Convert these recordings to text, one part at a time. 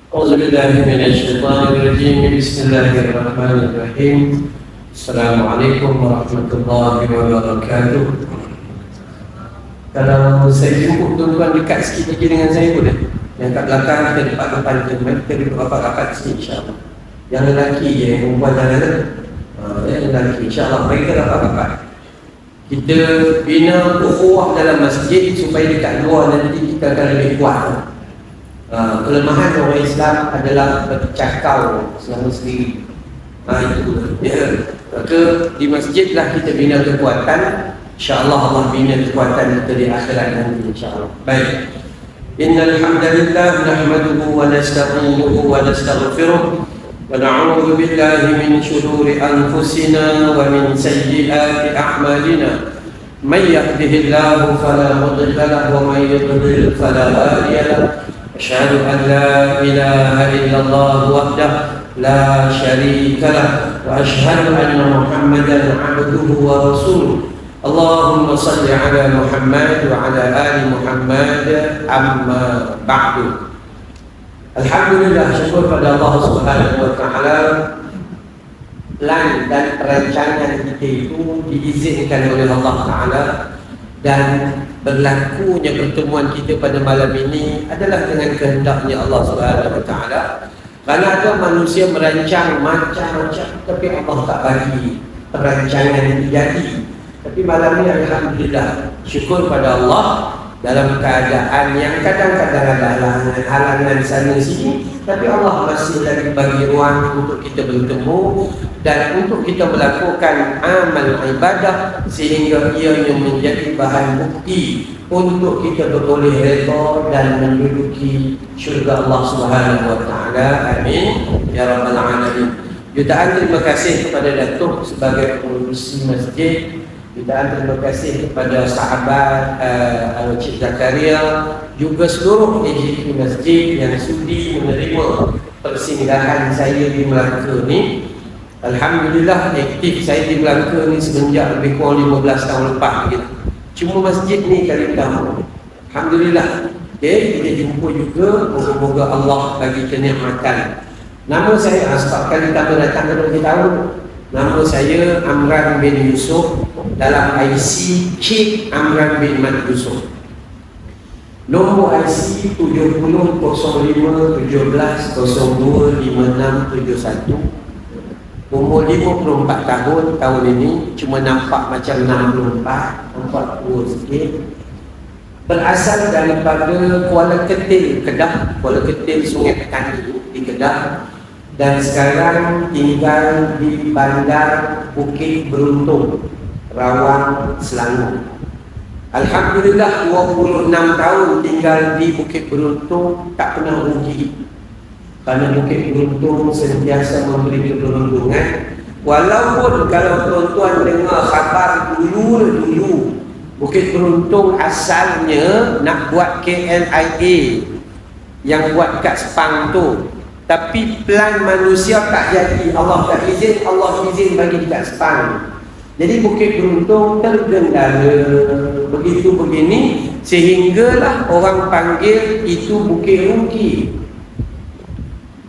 أعوذ بالله من الشيطان الرجيم. بسم الله الرحمن الرحيم. السلام عليكم ورحمة الله وبركاته. Kalau saya jemput tuan-tuan dekat sikit lagi dengan saya boleh? Yang kat belakang kita depan-depan kita duduk rapat-rapat sikit insyaAllah. Yang lelaki je, yang perempuan jangan ada. Yang lelaki insyaAllah mereka rapat-rapat. Kita bina ukhuwah dalam masjid supaya dekat luar nanti kita akan lebih kuat. Kelemahan orang Islam adalah bercakap selama sendiri. Itu ya. Maka di masjidlah kita bina kekuatan. InsyaAllah Allah bina kekuatan kita di akhirat nanti insyaAllah. Baik. Innal hamdalillah nahmaduhu wa nasta'inuhu wa nastaghfiruh wa na'udzu billahi min shururi anfusina wa min sayyiati a'malina. May yahdihillahu fala mudilla lahu wa may yudlil fala hadiya lahu. أشهد أن لا إله إلا الله وحده لا شريك له وأشهد أن محمدا عبده ورسوله اللهم صل على محمد وعلى آل محمد أما بعد. Alhamdulillah, syukur pada Allah Subhanahu wa taala, plan dan perancangan kita itu diizinkan oleh Allah Taala, dan berlakunya pertemuan kita pada malam ini adalah dengan kehendaknya Allah Subhanahu wa taala. Kerana ada manusia merancang macam-macam tapi Allah tak bagi perancangan itu jadi. Tapi malam ini alhamdulillah, syukur pada Allah, dalam keadaan yang kadang-kadang ada halangan sana sini, tapi Allah masih lagi bagi ruang untuk kita bertemu dan untuk kita melakukan amal ibadah sehingga ianya menjadi bahan bukti untuk kita berboleh redha dan menduduki syurga Allah Subhanahu wa taala. Amin ya rabbal alamin. Jutaan terima kasih kepada Datuk sebagai pengurusi masjid. Jutaan terima kasih kepada sahabat Al-Cik Zakaria, juga seluruh AJK masjid yang sudi menerima persinggahan saya di Melaka ni. Alhamdulillah, aktif saya di Melaka ni semenjak lebih kurang 15 tahun lepas gitu. Cuma masjid ni kali pertama. Alhamdulillah. Okay, kita jumpa juga, moga-moga Allah bagi kenikmatan. Nama saya setiap kali tambah datang ke tahun. Nama saya Amran bin Yusuf, dalam IC Cik Amran bin Mat Yusuf. Nombor IC 700517025671. Umur 54 tahun tahun ini, cuma nampak macam 64, nampak tua sikit. Berasal daripada Kuala Ketil, Kedah, Kuala Ketil Sungai Petani di Kedah, dan sekarang tinggal di Bandar Bukit Beruntung, Rawang, Selangor. Alhamdulillah, 26 tahun tinggal di Bukit Beruntung, tak pernah rugi. Kerana Bukit Beruntung sentiasa memberi keberuntungan. Walaupun kalau tuan-tuan dengar khabar dulu Bukit Beruntung asalnya nak buat KLIA yang buat kat Sepang tu, tapi plan manusia tak jadi. Allah tak izin, Allah izin bagi dekat Sepang. Jadi Bukit Beruntung tergendala begitu begini, sehinggalah orang panggil itu Bukit Rugi.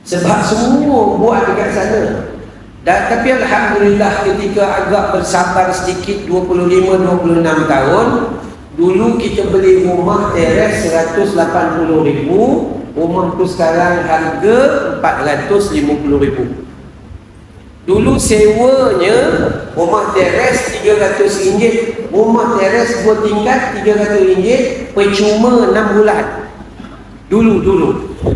Sebab semua buat dekat sana. Dan tapi alhamdulillah, ketika agak bersabar sedikit, 25-26 tahun, dulu kita beli rumah teres 180,000. Rumah tu sekarang harga 450,000. Dulu sewanya rumah teres RM300, rumah teres 2 tingkat RM300, percuma 6 bulan. Dulu.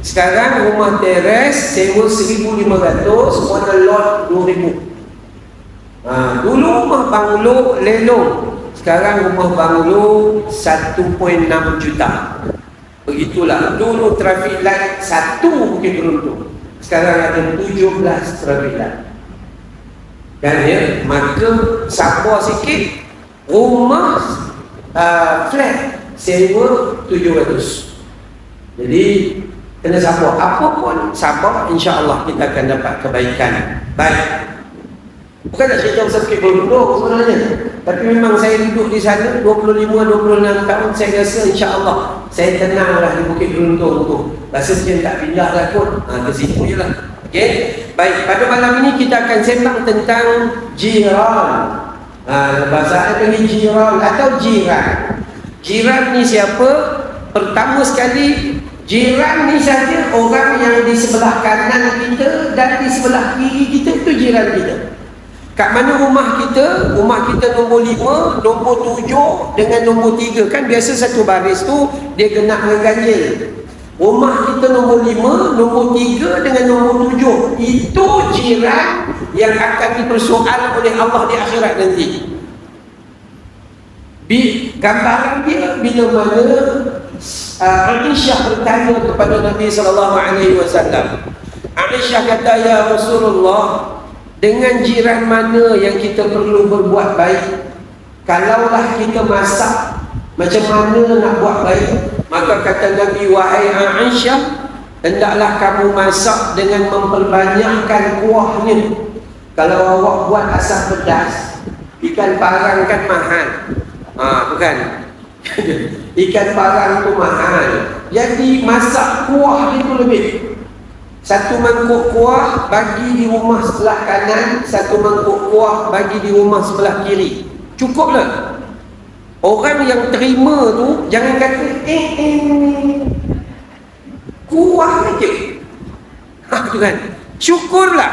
Sekarang rumah teres sewa RM1,500, modal lot RM2,000. Dulu rumah banglo lelong, sekarang rumah banglo 1.6 juta. Begitulah. Dulu traffic light 1 Bukit Beruntung, sekarang ada 17 traffic light. Kan ya, maka sabar sikit, rumah flat sewa 700. Jadi kena sabar. Apa pun sabar, insya-Allah kita akan dapat kebaikan. Baik. Bukan nak cerita pasal Bukit Beruntung sebenarnya, tapi memang saya duduk di sana 25-26 tahun, saya rasa insya-Allah saya tenanglah di Bukit Geruntung tu. Rasanya tak pindah lah kot. Ke situ je lah. Okay? Baik, pada malam ini kita akan sembang tentang jiran. Bahasa Arab panggil jiran atau jiran. Jiran ni siapa? Pertama sekali, jiran ni saja orang yang di sebelah kanan kita dan di sebelah kiri kita, itu jiran kita. Kat mana rumah kita? Rumah kita nombor 5, nombor 7 dengan nombor 3. Kan biasa satu baris tu dia genap dengan ganjil. Rumah kita nombor 5, nombor 3 dengan nombor 7. Itu jiran yang akan dipersoal oleh Allah di akhirat nanti. Gambaran dia bila mana Aisyah bertanya kepada Nabi SAW. Aisyah kata, ya Rasulullah, dengan jiran mana yang kita perlu berbuat baik? Kalaulah kita masak, macam mana nak buat baik? Maka kata Nabi, wahai Aisyah, hendaklah kamu masak dengan memperbanyakkan kuahnya. Kalau awak buat asam pedas, ikan parang kan mahal. Bukan? Ikan parang tu mahal. Jadi masak kuah itu lebih. Satu mangkuk kuah bagi di rumah sebelah kanan, satu mangkuk kuah bagi di rumah sebelah kiri. Cukuplah. Orang yang terima tu jangan kata kuah aja. Tu kan. Syukurlah.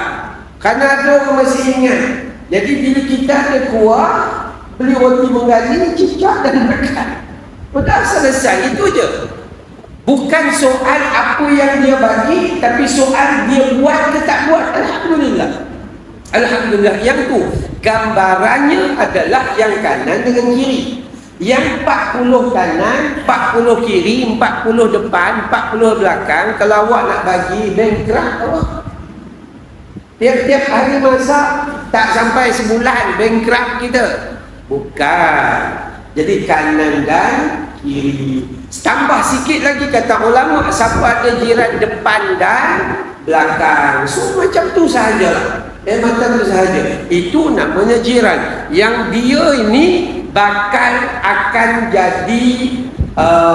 Kerana ada orang masih ingat. Jadi bila kita ada kuah, beli roti menggali, cicak dan makan. Dah selesai, itu je. Bukan soal apa yang dia bagi, tapi soal dia buat ke tak buat. Alhamdulillah. Alhamdulillah. Yang tu gambarannya adalah yang kanan dengan kiri. Yang 40 kanan, 40 kiri, 40 depan, 40 belakang. Kalau awak nak bagi, bankrupt awak. Tiap-tiap hari masak, tak sampai sebulan bankrupt kita. Bukan. Jadi kanan dan kiri. Tambah sikit lagi kata ulama, siapa ada jiran depan dan belakang. So macam tu sahajalah. Macam tu sahaja. Itu namanya jiran. Yang dia ini bakal akan jadi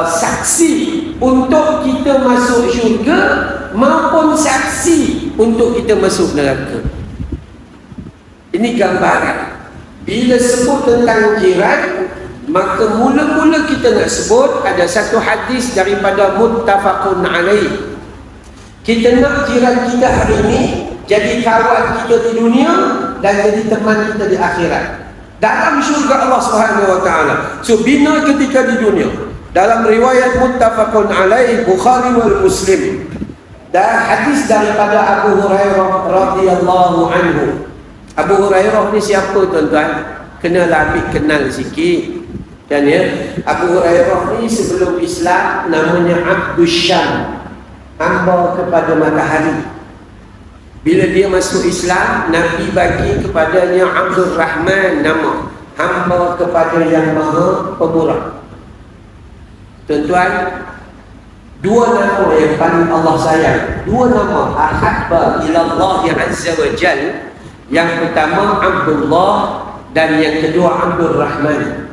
saksi untuk kita masuk syurga maupun saksi untuk kita masuk neraka. Ini gambaran. Bila sebut tentang jiran, maka mula-mula kita nak sebut ada satu hadis daripada muttafaqun alaih. Kita nak jiran kita hari ini jadi kawan kita di dunia dan jadi teman kita di akhirat. Dalam syurga Allah Subhanahu wa taala. So bina ketika di dunia. Dalam riwayat muttafaqun alaih Bukhari wal Muslim. Dan hadis daripada Abu Hurairah radhiyallahu anhu. Abu Hurairah ni siapa tuan-tuan? Kenalah, ambil kenal sikit. Dan ya, Abu Hurairah ni sebelum Islam namanya Abdus Syam, hamba kepada matahari. Bila dia masuk Islam, Nabi bagi kepadanya Abdul Rahman nama, hamba kepada yang maha pemurah. Tuan-tuan, dua nama yang paling Allah sayang, dua nama ahabba ilallah azza wa jal. Yang pertama Abdullah dan yang kedua Abdul Rahman.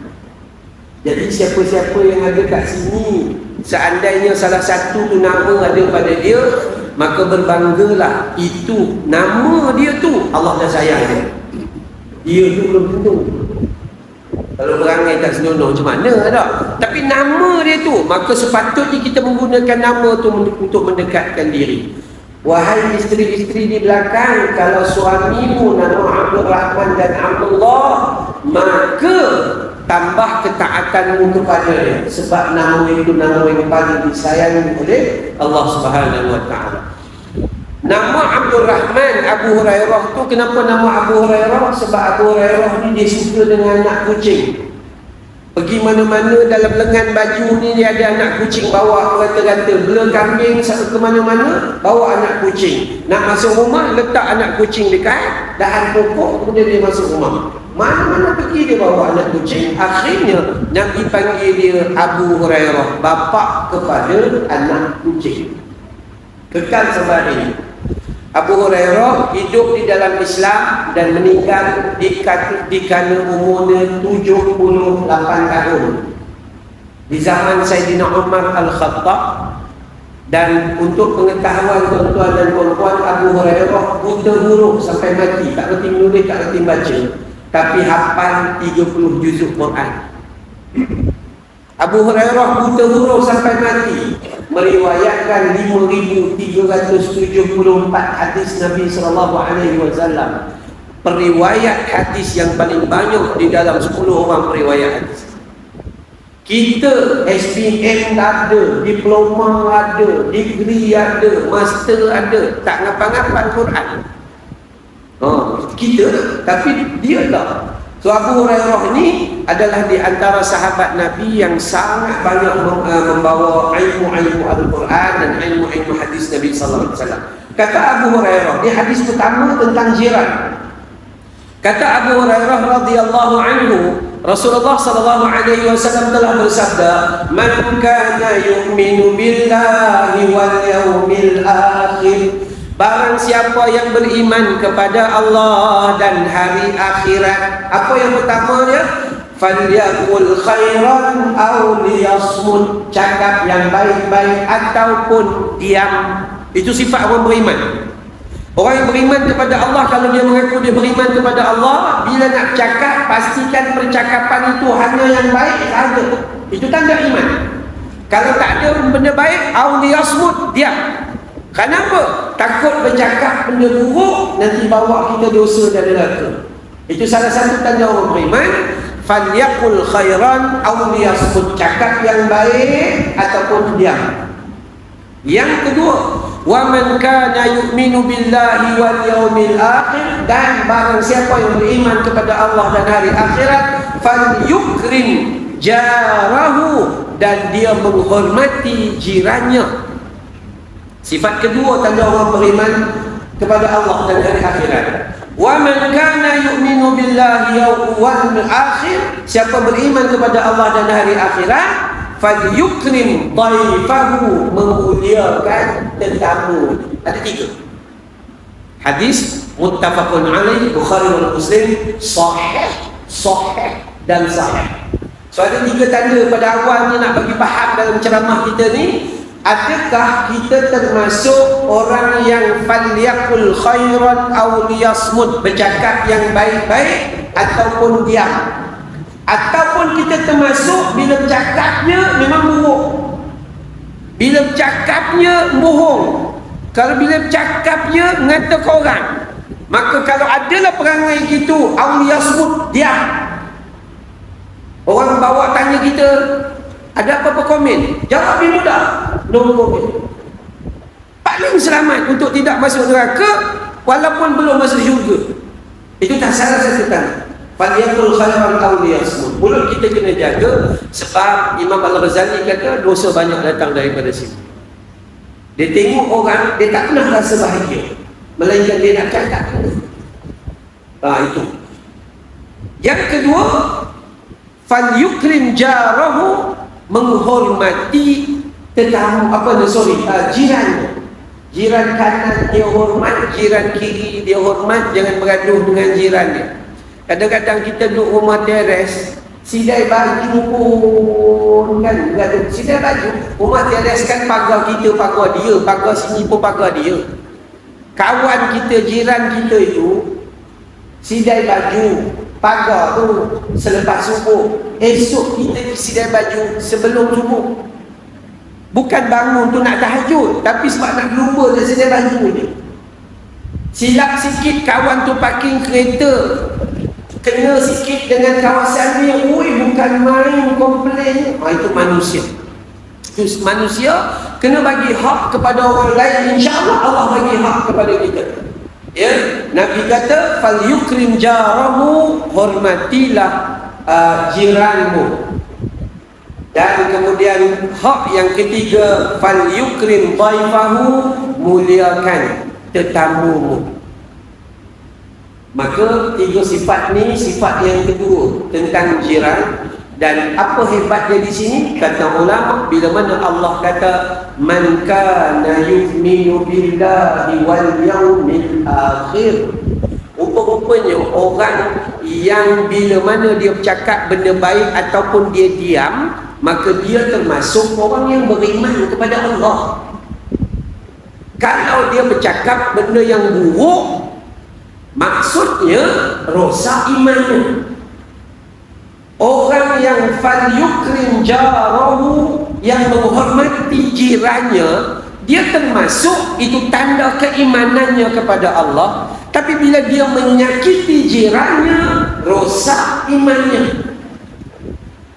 Jadi siapa-siapa yang ada kat sini, seandainya salah satu tu nama ada pada dia, maka berbanggalah. Itu nama dia tu Allah dah sayang dia. Dia tu belum tentu. Kalau berangai tak senonoh macam mana tak? Tapi nama dia tu, maka sepatutnya kita menggunakan nama tu untuk mendekatkan diri. Wahai isteri-isteri di belakang, kalau suamimu nama Abdul Rahman dan Abdullah, maka tambah ketaatanmu kepada dia, sebab nama itu nama yang paling disayangi oleh Allah Subhanahu wa taala. Nama Abdul Rahman Abu Hurairah tu, kenapa nama Abu Hurairah? Sebab Abu Hurairah ni dia suka dengan anak kucing. Pergi mana-mana dalam lengan baju ni dia ada anak kucing bawa rata-rata. Bela kambing ke mana-mana bawa anak kucing. Nak masuk rumah letak anak kucing dekat dahan pokok, kemudian dia masuk rumah. Mana-mana pergi dia bawa anak kucing. Akhirnya Nabi panggil dia Abu Hurairah, bapa kepada anak kucing. Kekal sampai ini. Abu Hurairah hidup di dalam Islam dan meninggal di kana umurnya 78 tahun. di zaman Sayyidina Umar Al-Khattab. Dan untuk pengetahuan tuan-tuan dan puan-puan, Abu Hurairah buta huruf sampai mati, tak reti menulis, tak reti baca, tapi hafal 30 juzuk Quran. Abu Hurairah buta huruf sampai mati, meriwayatkan 5,374 hadis Nabi SAW. Periwayat hadis yang paling banyak di dalam 10 orang periwayat hadis. Kita SPM ada, diploma ada, degree ada, master ada, tak ngapa-ngapa Quran. Kita, tapi dia tak. So Abu Hurairah ini adalah di antara sahabat Nabi yang sangat banyak membawa ilmu-ilmu Al-Quran dan ilmu-ilmu hadis Nabi sallallahu alaihi wasallam. Kata Abu Hurairah di hadis pertama tentang jiran. Kata Abu Hurairah radhiyallahu anhu, Rasulullah sallallahu alaihi wasallam telah bersabda, "Man kana yu'minu billahi wal yawmil akhir." Barang siapa yang beriman kepada Allah dan hari akhirat, apa yang pertama dia? Falyaqul khairan aw liyasmut, cakap yang baik-baik ataupun diam. Itu sifat orang beriman. Orang yang beriman kepada Allah, kalau dia mengaku dia beriman kepada Allah, bila nak cakap, pastikan percakapan itu hanya yang baik saja. Itu tanda iman. Kalau tak ada benda baik, aw liyasmut, diam. Kenapa? Takut bercakap benda buruk, nanti bawa kita dosa dan neraka. Itu salah satu tanda orang beriman. Falyaqul khairan aw liyasmut, cakap yang baik ataupun diam. Yang kedua, wa man kana yu'minu billahi wal yawmil akhir, dan barang siapa yang beriman kepada Allah dan hari akhirat, falyukrim jarahu, dan dia menghormati jirannya. Sifat kedua tanda orang beriman kepada Allah dan hari akhirat. Wa man kana yu'minu billahi wal akhir, siapa beriman kepada Allah dan hari akhirat, falyukrim dhaifahu, memuliakan tetamu. Ada 3 hadis muttafaqun alaih, Bukhari dan Muslim, sahih dan sahih. So ada 3 tanda pada awal ni nak bagi faham dalam ceramah kita ni. Adakah kita termasuk orang yang falyaqul khairan aw liyasmut, bercakap yang baik-baik ataupun diam? Ataupun kita termasuk bila bercakapnya memang buruk, bila bercakapnya bohong, kalau bila bercakapnya ngata ke orang? Maka kalau adalah perangai gitu, aw liyasmut, diam. Orang bawa tanya kita, ada apa-apa komen? Jawab yang mudah, no komen. Paling selamat untuk tidak masuk neraka walaupun belum masuk syurga. Itu tak salah satu tanda. Falyaqul khairan aw liyasmut. Mulut kita kena jaga, sebab Imam Al-Ghazali kata dosa banyak datang daripada sini. Dia tengok orang, dia tak pernah rasa bahagia, melainkan dia nak cakap. Itu. Yang kedua, falyukrim jarahu, menghormati tetamu, jiran. Jiran kanan dia hormat, jiran kiri dia hormat, jangan bergaduh dengan jiran dia. Kadang-kadang kita duduk rumah teres, sidai baju pun kan bergaduh. Sidai baju, rumah teres kan pagar kita, pagar dia, pagar sini pun pagar dia. Kawan kita, jiran kita itu sidai baju, pagar tu selepas subuh, esok kita sidai baju sebelum subuh. Bukan bangun tu nak tahajud, tapi sebab nak lupa dia sidai baju ni. Silap sikit kawan tu parking kereta, kena sikit dengan kawasan ni, bukan main komplain. Itu manusia. Itu manusia kena bagi hak kepada orang lain, insya-Allah Allah bagi hak kepada kita. Ya, Nabi kata falyukrim jarahu, hormatilah jiranmu. Dan kemudian hak yang ketiga, falyukrim dhaifahu, muliakan tetamumu. Maka 3 sifat ni sifat yang kedua tentang jiran. Dan apa hebatnya di sini? Kata ulama, bila mana Allah kata man kana yu'minu billahi wal yawmil akhir, rupa-rupanya orang yang bila mana dia bercakap benda baik ataupun dia diam, maka dia termasuk orang yang beriman kepada Allah. Kalau dia bercakap benda yang buruk, maksudnya rosak imannya. Orang yang falyukrim jarahu, yang menghormati jirannya, dia termasuk, itu tanda keimanannya kepada Allah. Tapi bila dia menyakiti jirannya, rosak imannya.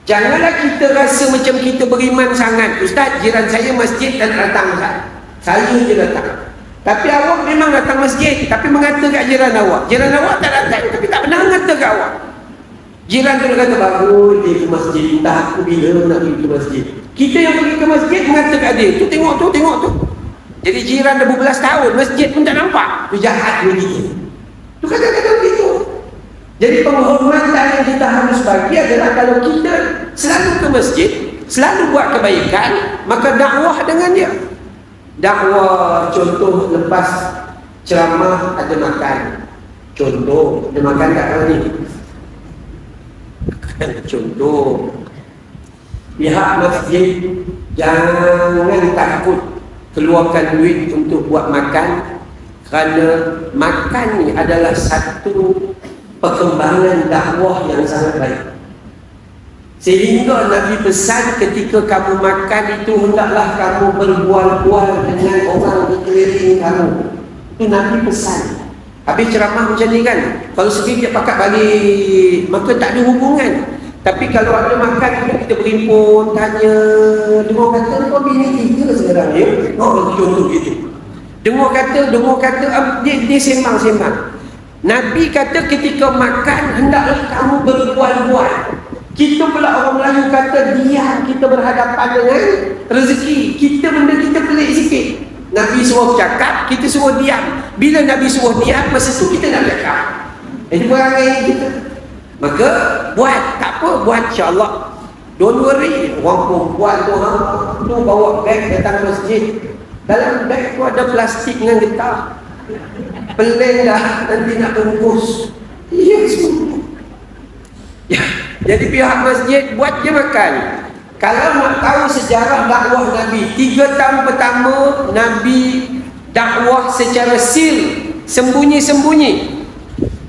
Janganlah kita rasa macam kita beriman sangat. Ustaz, jiran saya masjid dan datang Ustaz, saya je datang. Tapi awak memang datang masjid, tapi mengata kat jiran awak. Jiran awak tak datang, tapi tak pernah mengata kat awak. Jiran tu kata, bagus dia ke masjid, entah aku bila nak pergi ke masjid. Kita yang pergi ke masjid mengata kat dia, tu tengok tu, tengok tu. Jadi jiran dah berbelas tahun, masjid pun tak nampak. Tu jahat begitu. Tu kadang-kadang begitu. Jadi penghormatan yang kita harus bagi adalah kalau kita selalu ke masjid, selalu buat kebaikan, maka dakwah dengan dia. Dakwah, contoh lepas ceramah ada makan. Contoh, ada makan kat mana ni? Contoh, pihak masjid jangan takut keluarkan duit untuk buat makan, kerana makan ni adalah satu perkembangan dakwah yang sangat baik. Sehingga Nabi pesan ketika kamu makan itu hendaklah kamu berbual-bual dengan orang di sekeliling kamu. Itu Nabi pesan. Habis ceramah macam ni kan, kalau sedikit pakat balik, maka tak ada hubungan. Tapi kalau ada makan, kita berimpun, tanya, dengar kata, kau bini tiga sekarang ya? Oh, contoh gitu. Dengar kata, dia sembang-sembang. Nabi kata ketika makan, hendaklah kamu berbual-bual. Kita pula orang Melayu kata, diam, kita berhadapan dengan rezeki. Kita benda kita pelik sikit. Nabi suruh cakap, kita suruh diam. Bila Nabi suruh diam, masa tu kita nak cakap. Itu perangai kita. Maka buat, tak apa, buat insya-Allah. Don't worry, orang perempuan tu bawa beg datang masjid. Dalam beg tu ada plastik dengan getah. Pelan dah, nanti nak bungkus. Ya, semua. Ya, jadi pihak masjid buat je makan. Kalau nak tahu sejarah dakwah Nabi, 3 tahun pertama Nabi dakwah secara sir, sembunyi-sembunyi.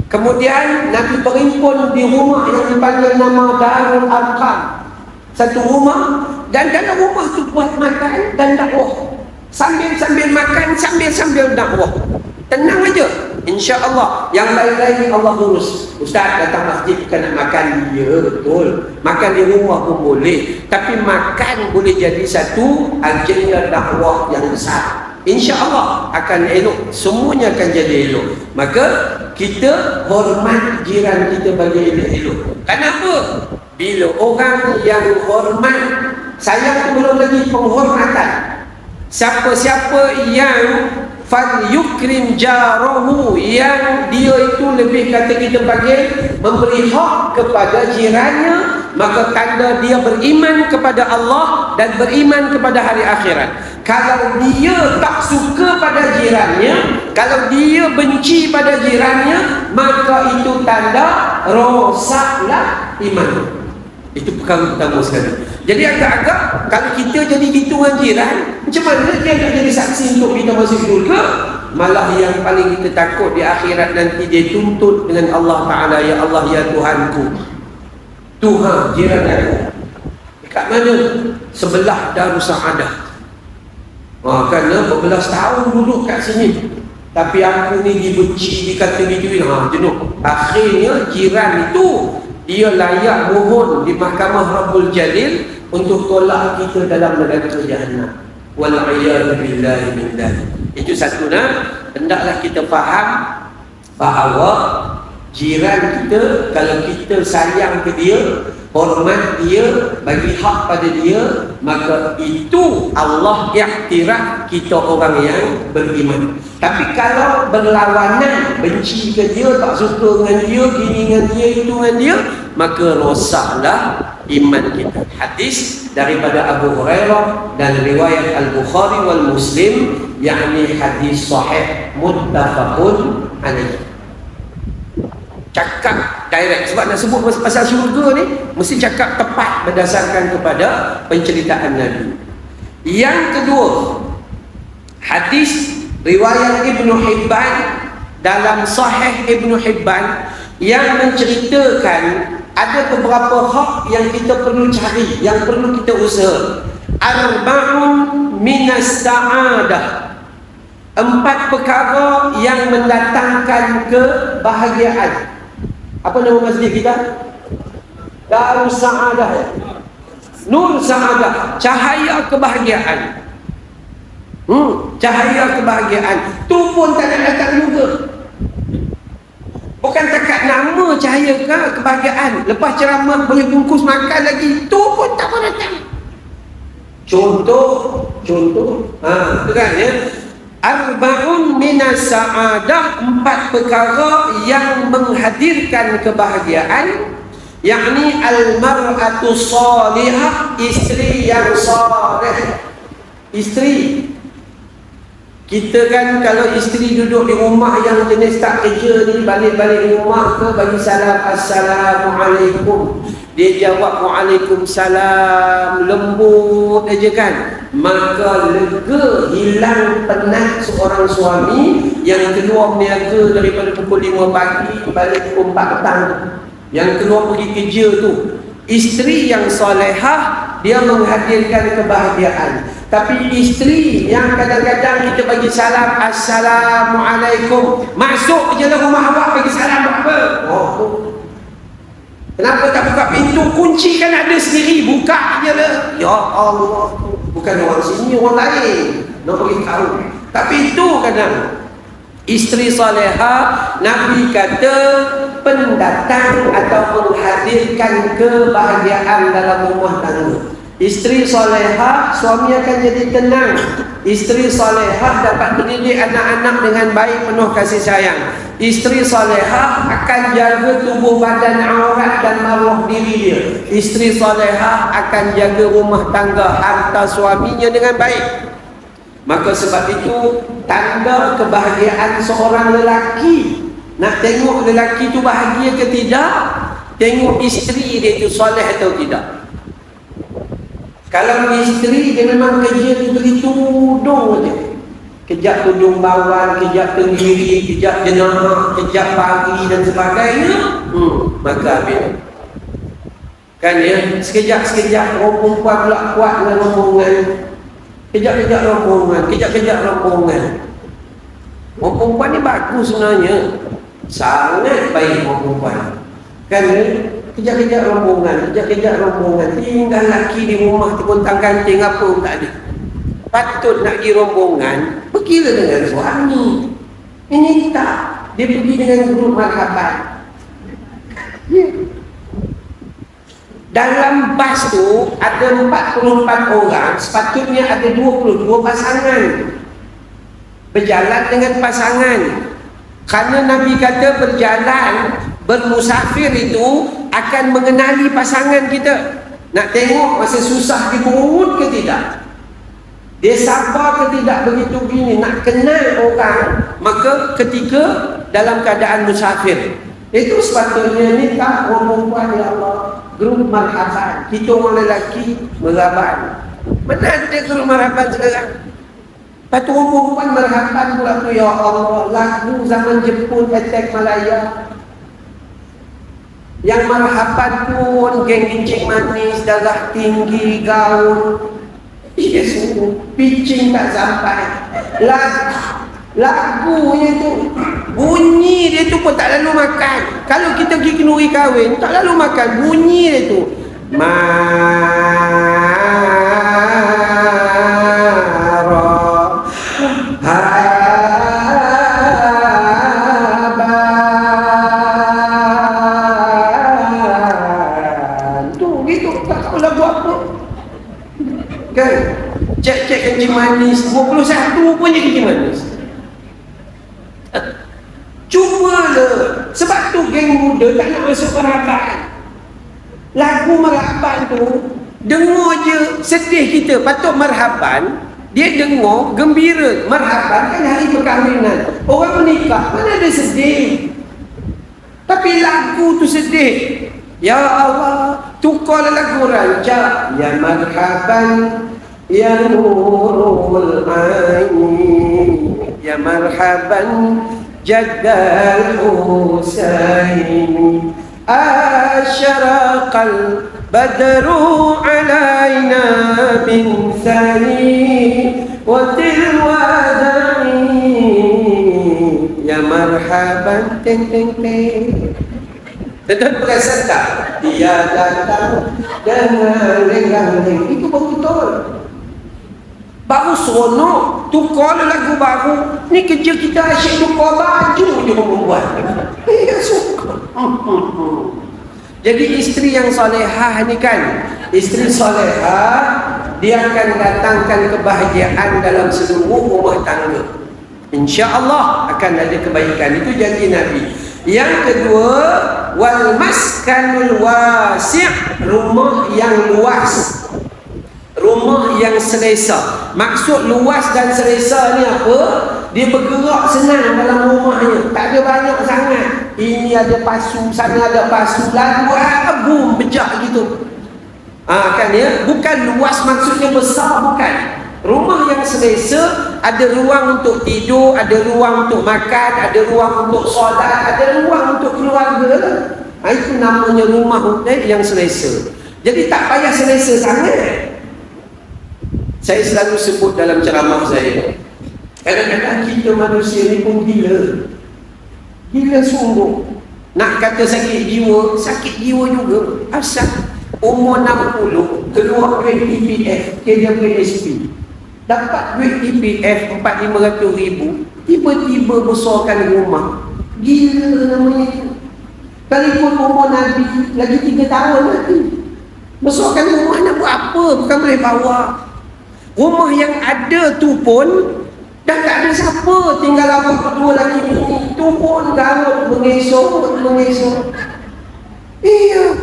Kemudian Nabi berimpun di rumah yang dipanggil nama Darul Arqam, satu rumah, dan dalam rumah tu buat makan dan dakwah. Sambil-sambil makan, sambil-sambil dakwah. Tenang aja, insya-Allah. Yang lain-lain Allah urus. Ustaz datang masjid bukan nak makan, ya betul. Makan di rumah pun boleh, tapi makan boleh jadi satu agenda dakwah yang besar. InsyaAllah akan elok, semuanya akan jadi elok. Maka kita hormat jiran kita bagi elok-elok. Kenapa? Bila orang yang hormat, sayang tu belum lagi penghormatan. Siapa-siapa yang falyukrim jarahu, yang dia itu lebih kata kita panggil memberi hak kepada jirannya, maka tanda dia beriman kepada Allah dan beriman kepada hari akhirat. Kalau dia tak suka pada jirannya, kalau dia benci pada jirannya, maka itu tanda rosaklah iman. Itu perkara pertama sekali. Jadi agak-agak kalau kita jadi hitungan jiran, macam mana dia nak jadi saksi untuk kita masuk syurga? Malah yang paling kita takut di akhirat nanti dia tuntut dengan Allah Ta'ala, ya Allah, ya Tuhanku, Tuhan jiran aku dekat mana? Sebelah Darus Saadah. Kerana berbelas tahun duduk kat sini, tapi aku ni dibenci, dikata gitu, jenuh. Akhirnya jiran itu dia layak mohon di Mahkamah Rabbul Jalil untuk tolak kita dalam neraka Jahannam. Wal'iyadu billahi min dzalik. Itu satu nak, hendaklah kita faham bahawa jiran kita, kalau kita sayang ke dia, hormat dia, bagi hak pada dia, maka itu Allah iktiraf kita orang yang beriman. Tapi kalau berlawanan, benci ke dia, tak suka dengan dia, gini dengan dia, itu dengan dia, maka rosaklah iman kita. Hadis daripada Abu Hurairah dan riwayat Al-Bukhari wal Muslim, yakni hadis sahih muttafaqun alaih. Cakap direct. Sebab nak sebut pasal syurga ni mesti cakap tepat berdasarkan kepada penceritaan Nabi. Yang kedua, hadis riwayat Ibnu Hibban dalam Sahih Ibnu Hibban yang menceritakan ada beberapa hak yang kita perlu cari, yang perlu kita usaha. Arba'un minas sa'adah, 4 perkara yang mendatangkan kebahagiaan. Apa nama masjid kita? Darus Sa'adah, Nur Sa'adah, cahaya kebahagiaan. Cahaya kebahagiaan tu pun tak ada datang juga. Bukan takat nama cahaya kebahagiaan, lepas ceramah boleh bungkus makan lagi, tu pun tak pernah datang. Contoh tu kan ya, arba'un minas sa'adah, 4 perkara yang menghadirkan kebahagiaan, yakni al-mar'atu salihah, isteri yang salih. Isteri, kita kan kalau isteri duduk di rumah yang jenis tak kerja ni, balik-balik rumah ke bagi salam, assalamualaikum, dia jawab waalaikumsalam, lembut aja kan, maka lega, hilang penat seorang suami yang keluar berniaga daripada pukul 5 pagi balik pukul 4 petang, yang keluar pergi kerja tu. Isteri yang solehah, dia menghadirkan kebahagiaan. Tapi isteri yang kadang-kadang kita bagi salam, assalamualaikum, masuk je lah rumah awak bagi salam apa? Kenapa tak buka pintu? Kunci kan ada sendiri, buka je lah. Ya Allah, bukan orang sini, orang lain nak pergi tahu. Tapi itu kadang isteri salihah, Nabi kata pendatang atau menghadirkan kebahagiaan dalam rumah tangga. Isteri salihah, suami akan jadi tenang. Isteri salihah dapat mendidik anak-anak dengan baik, penuh kasih sayang. Isteri salihah akan jaga tubuh badan, aurat dan maruah diri dia. Isteri salihah akan jaga rumah tangga, harta suaminya dengan baik. Maka sebab itu tanda kebahagiaan seorang lelaki, nak tengok lelaki tu bahagia ke tidak, tengok isteri dia tu soleh atau tidak. Kalau isteri dia memang kerja diberi tudung aja, kejap tudung bawang, kejap tenggiri, kejap jenah, kejap pagi dan sebagainya, maka habis. Kan ya, sekejap-sekejap orang perempuan pula kuat dengan rombongan, kejap-kejap rombongan, kejap-kejap rombongan. Orang perempuan ni bagus sebenarnya, sangat baik orang perempuan. Kan ya, kejap-kejap rombongan, kejap-kejap rombongan. Tinggal laki di rumah tergontang ganting apa pun tak ada. Patut nak pergi rombongan, pergilah dengan suami. Ini tak, dia pergi dengan grup marhaban. Dalam bas tu ada 44 orang, sepatutnya ada 22 pasangan berjalan dengan pasangan. Kerana Nabi kata berjalan, bermusafir itu akan mengenali pasangan kita. Nak tengok masa susah di perut ke tidak, dia sabar ke tidak, begitu gini, nak kenal orang. Maka ketika dalam keadaan musafir itu sepatutnya ni tak orang perempuan, ya Allah, grup marhaban, kita orang lelaki meraban. Mana ada grup marhaban sekarang? Patut orang perempuan marhaban pula tu, ya Allah, lagu zaman Jepun, Attack Malaya. Yang marhaban pun geng kincing manis, darah tinggi, gaun, iya semua, pitching tak sampai. Lagunya tu, bunyi dia tu pun tak lalu makan. Kalau kita pergi kenduri kahwin, tak lalu makan, bunyi dia tu cek-cek kencing manis, 21 pun je kencing manis. Cubalah. Sebab tu geng muda tak nak masuk marhaban. Lagu marhaban tu dengar je sedih kita. Patut marhaban, dia dengar gembira. Marhaban kan hari perkahwinan, orang menikah, mana ada sedih. Tapi lagu tu sedih. Ya Allah, tukar lagu rancak. Ya marhaban, ya nurul aini, ya marhaban jaddal husaini, asyaraqal badru alaina min thani wa tilwadani, ya marhaban ting ting ting. Tuan perasan tak? Dia datang dengan lengang-lengang. Itu baru betul. Baru seronok. Tukar lagu baru. Ni kerja kita asyik tukar baju je membuat. Ya suka. Jadi isteri yang solehah ni kan, isteri solehah, dia akan datangkan kebahagiaan dalam seluruh rumah tangga. InsyaAllah akan ada kebaikan. Itu janji Nabi. Yang kedua, wal maskanul wasi', rumah yang luas, rumah yang selesa. Maksud luas dan selesa ni apa? Dia bergerak senang dalam rumahnya, tak ada banyak sangat. Ini ada pasu, sana ada pasu, lalu boom, pecah gitu. Kan ya? Bukan luas maksudnya besar, bukan. Rumah yang selesa, ada ruang untuk tidur, ada ruang untuk makan, ada ruang untuk solat, ada ruang untuk keluarga. Itu namanya rumah yang selesa. Jadi tak payah selesa sangat. Saya selalu sebut dalam ceramah saya, kadang-kadang kita manusia ni pun gila. Gila sungguh. Nak kata sakit jiwa juga. Asal umur 60 keluar duit EPF, kerja PSP, dapat duit EPF 400-500 ribu, tiba-tiba besarkan rumah. Gila namanya itu. Kalipun umur Nabi lagi 3 tahun lagi, besarkan rumah nak buat apa? Bukan boleh bawa. Rumah yang ada tu pun dah tak ada siapa, tinggal abang berdua lagi ni. Tu pun garut mengesok. Iya,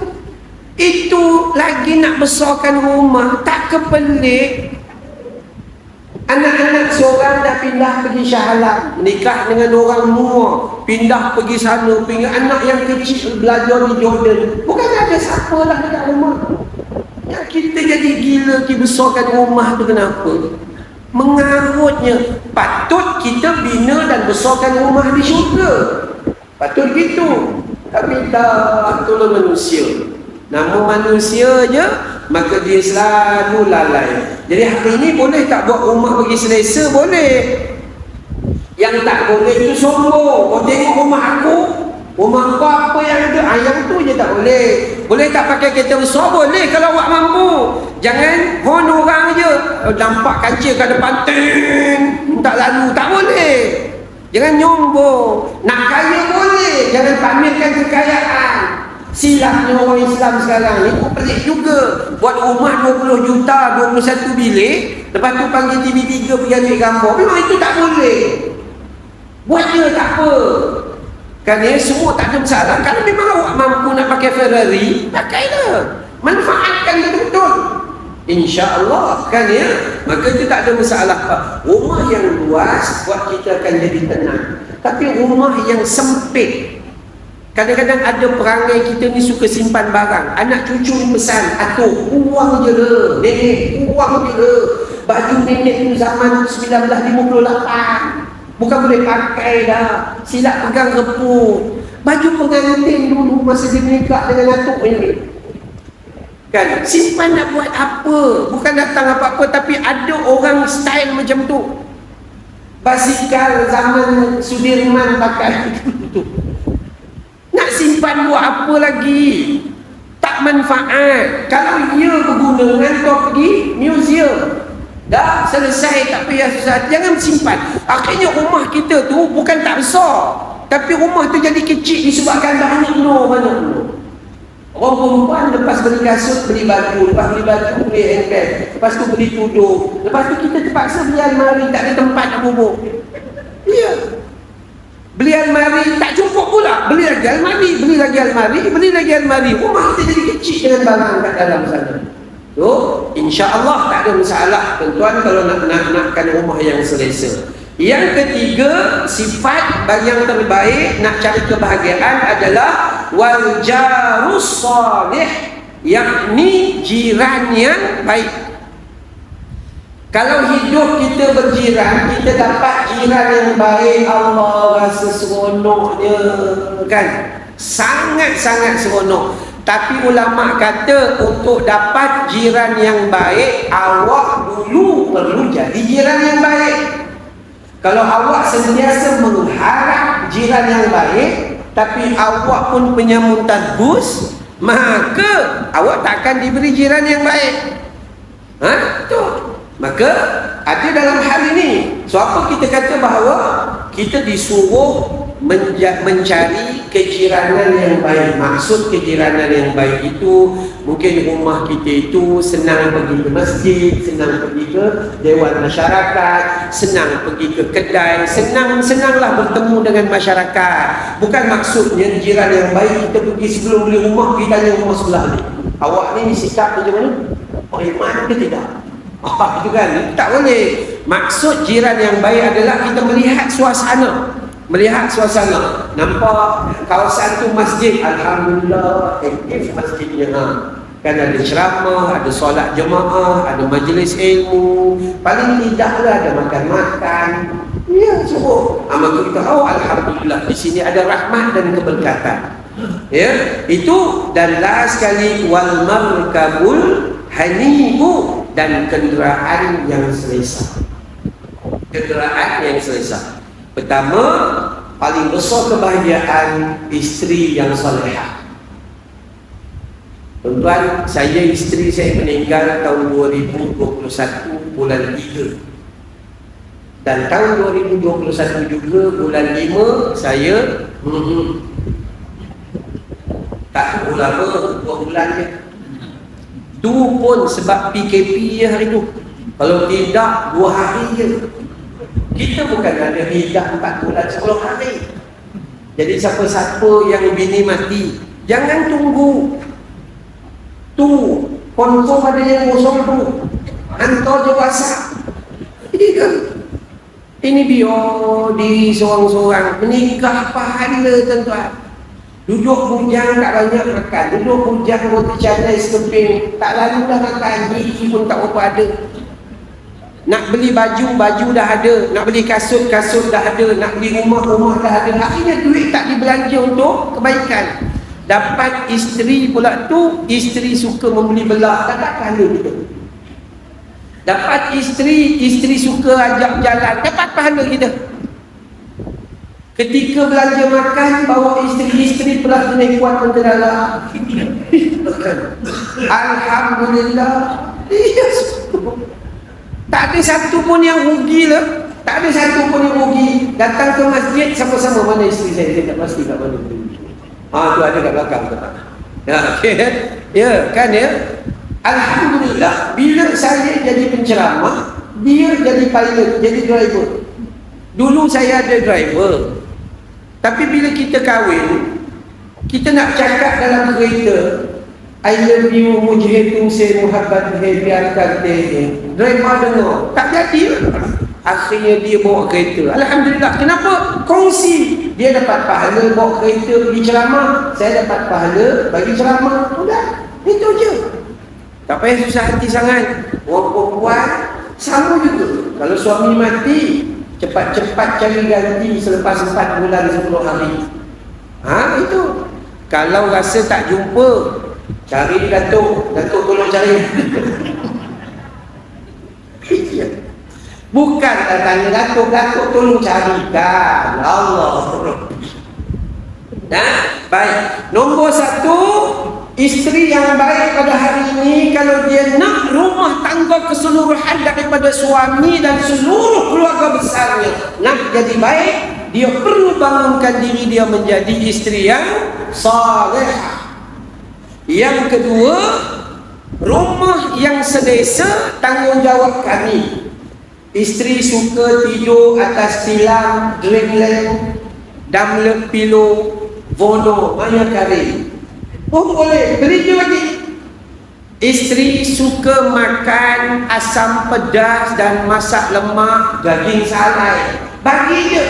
itu lagi nak besarkan rumah. Tak kepelik. Anak-anak seorang dah pindah pergi Shah Alam, nikah dengan orang mua, pindah pergi sana, anak yang kecil belajar di Jordan. Bukan ada siapa lah dekat rumah. Yang kita jadi gila, kita besarkan rumah tu kenapa? Mengarutnya. Patut kita bina dan besarkan rumah di syurga, patut gitu. Tapi tak, itulah manusia. Nama manusia je, maka dia selalu lalai. Jadi hari ini boleh tak buat rumah bagi selesa? Boleh. Yang tak boleh itu sombong. Kau tengok rumah aku, rumah kau apa yang ada, yang tu je tak boleh. Boleh tak pakai kereta besar? Boleh kalau awak mampu. Jangan hon orang je, nampak kancil kat depan, tak lalu. Tak boleh. Jangan nyombong. Nak kaya boleh, jangan pamerkan kekayaan. Silapnya orang Islam sekarang ni pun pelik juga. Buat rumah 20 juta, 21 bilik, lepas tu panggil TV3 pergi ambil gambar. Memang itu tak boleh. Buat je tak apa. Kan ya, semua tak ada masalah. Kalau memang awak mampu nak pakai Ferrari, pakailah. Manfaatkan betul-betul. InsyaAllah, kan ya. Maka itu tak ada masalah. Rumah yang luas buat kita akan jadi tenang. Tapi rumah yang sempit, kadang-kadang ada perangai kita ni suka simpan barang. Anak cucu ni pesan, atuk, uang je lah, nenek, uang je lah. Baju nenek tu zaman 1958 bukan boleh pakai dah, silap pegang reput. Baju pengantin dulu masa dia menikah dengan atuk ni, kan, simpan nak buat apa? Bukan datang apa-apa, tapi ada orang style macam tu. Basikal zaman Sudirman pakai tu. Nak simpan buat apa lagi? Tak manfaat. Kalau ia berguna dengan kau pergi museum, dah selesai, tak payah susah. Jangan simpan. Akhirnya rumah kita tu bukan tak besar, tapi rumah tu jadi kecil disebabkan banyak no. Orang perempuan lepas beli kasut, beli baju, lepas beli baju, beli handbag, lepas tu beli tudung, lepas tu kita terpaksa beli almari, tak ada tempat nak bubuk. Ya, beli almari tak cukup pula, beli lagi almari, beli lagi almari, beli lagi almari. Rumah kita jadi kecil dengan barang kat dalam sana. So, insya-Allah tak ada masalah tuan-tuan kalau nakkan rumah yang selesa. Yang ketiga, sifat yang terbaik nak cari kebahagiaan adalah wal jarus salih, yakni jiran yang baik. Kalau hidup kita berjiran, kita dapat jiran yang baik, Allah rasa seronoknya kan, sangat-sangat seronok. Tapi ulama kata untuk dapat jiran yang baik, awak dulu perlu jadi jiran yang baik. Kalau awak sentiasa mengharap jiran yang baik, tapi awak pun penyamun tadbus, maka awak takkan diberi jiran yang baik. Tu. Maka ada dalam hal ini, so apa kita kata bahawa kita disuruh mencari kejiranan yang baik. Maksud kejiranan yang baik itu mungkin rumah kita itu senang pergi ke masjid, senang pergi ke dewan masyarakat, senang pergi ke kedai, senanglah bertemu dengan masyarakat. Bukan maksudnya jiran yang baik kita pergi sebelum beli rumah, kita tanya rumah sebelah ni, awak ni sikap macam mana? Oh, iman ke tidak? Itu kan, tak boleh. Maksud jiran yang baik adalah kita melihat suasana. Nampak kawasan tu masjid, alhamdulillah aktif masjidnya. Kan ada ceramah, ada solat jemaah, ada majlis ilmu, paling tidaklah ada makan-makan. Ya, suruh. Maka kita tahu alhamdulillah di sini ada rahmat dan keberkatan. Ya, itu. Dan last sekali, wal markabul hani'u, dan kenderaan yang selesa. Pertama, paling besar kebahagiaan isteri yang salihah. Tuan-tuan, isteri saya meninggal tahun 2021 bulan 3. Dan tahun 2021 juga bulan 5 saya tak tahu lama, 2 bulan je. Tu pun sebab PKP hari tu. Kalau tidak 2 hari je. Kita bukan ada hidup 4 bulan 10 hari. Jadi siapa-siapa yang bini mati, jangan tunggu. Tu confirm ada yang kosong tu, hantar je WhatsApp. Ini biar di seorang-seorang menikah pahala, tuan-tuan. Duduk bujang tak banyak makan, duduk bujang roti canai sekeping, tak lalu dah makan, gigi pun tak apa ada. Nak beli baju dah ada, nak beli kasut dah ada, nak beli rumah dah ada. Akhirnya duit tak dibelanja untuk kebaikan. Dapat isteri pula tu, isteri suka membeli belah, tak pahala kita. Dapat isteri suka ajak jalan, dapat pahala kita. Ketika belanja makan, bawa isteri pula kena kuat ke dalam. Alhamdulillah. Tak ada satu pun yang rugi lah. Tak ada satu pun yang rugi. Datang ke masjid sama-sama, mana isteri saya tak pasti kat mana. Tu ada kat belakang tu. Ya, okay. Ya, kan ya. Alhamdulillah, bila saya jadi penceramah, dia jadi pilot, jadi driver. Dulu saya ada driver. Tapi bila kita kahwin, kita nak cakap dalam kereta, I love you, mujhe tumse muhabbat hai, biarkan teh. Driver dengar, tak jadi. Akhirnya dia bawa kereta. Alhamdulillah. Kenapa? Kongsi. Dia dapat pahala bawa kereta pergi ceramah, saya dapat pahala bagi ceramah. Sudah, itu je. Tak payah susah hati sangat. Orang perempuan sama juga. Kalau suami mati, cepat-cepat cari ganti selepas 4 bulan 10 hari. Itu. Kalau rasa tak jumpa, cari Datuk tolong cari. Bukan tanya Datuk tolong carikan. Allah. Baik. Nombor 1, isteri yang baik pada hari ini, kalau dia nak rumah tangga keseluruhan daripada suami dan seluruh keluarga besarnya nak jadi baik, dia perlu bangunkan diri dia menjadi isteri yang salihah. Yang kedua, rumah yang selesa tanggungjawab kami. Isteri suka tidur atas tilam, dreamland, damlek pillow, vono, maya kari. Boleh, beri je lagi. Isteri suka makan asam pedas dan masak lemak, daging salai. bagi je.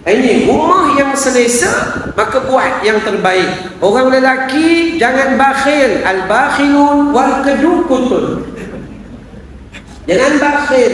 Ini rumah yang selesa, maka buat yang terbaik. Orang lelaki jangan bakhil. Al-bakhilun wal kadukutun. Jangan bakhil.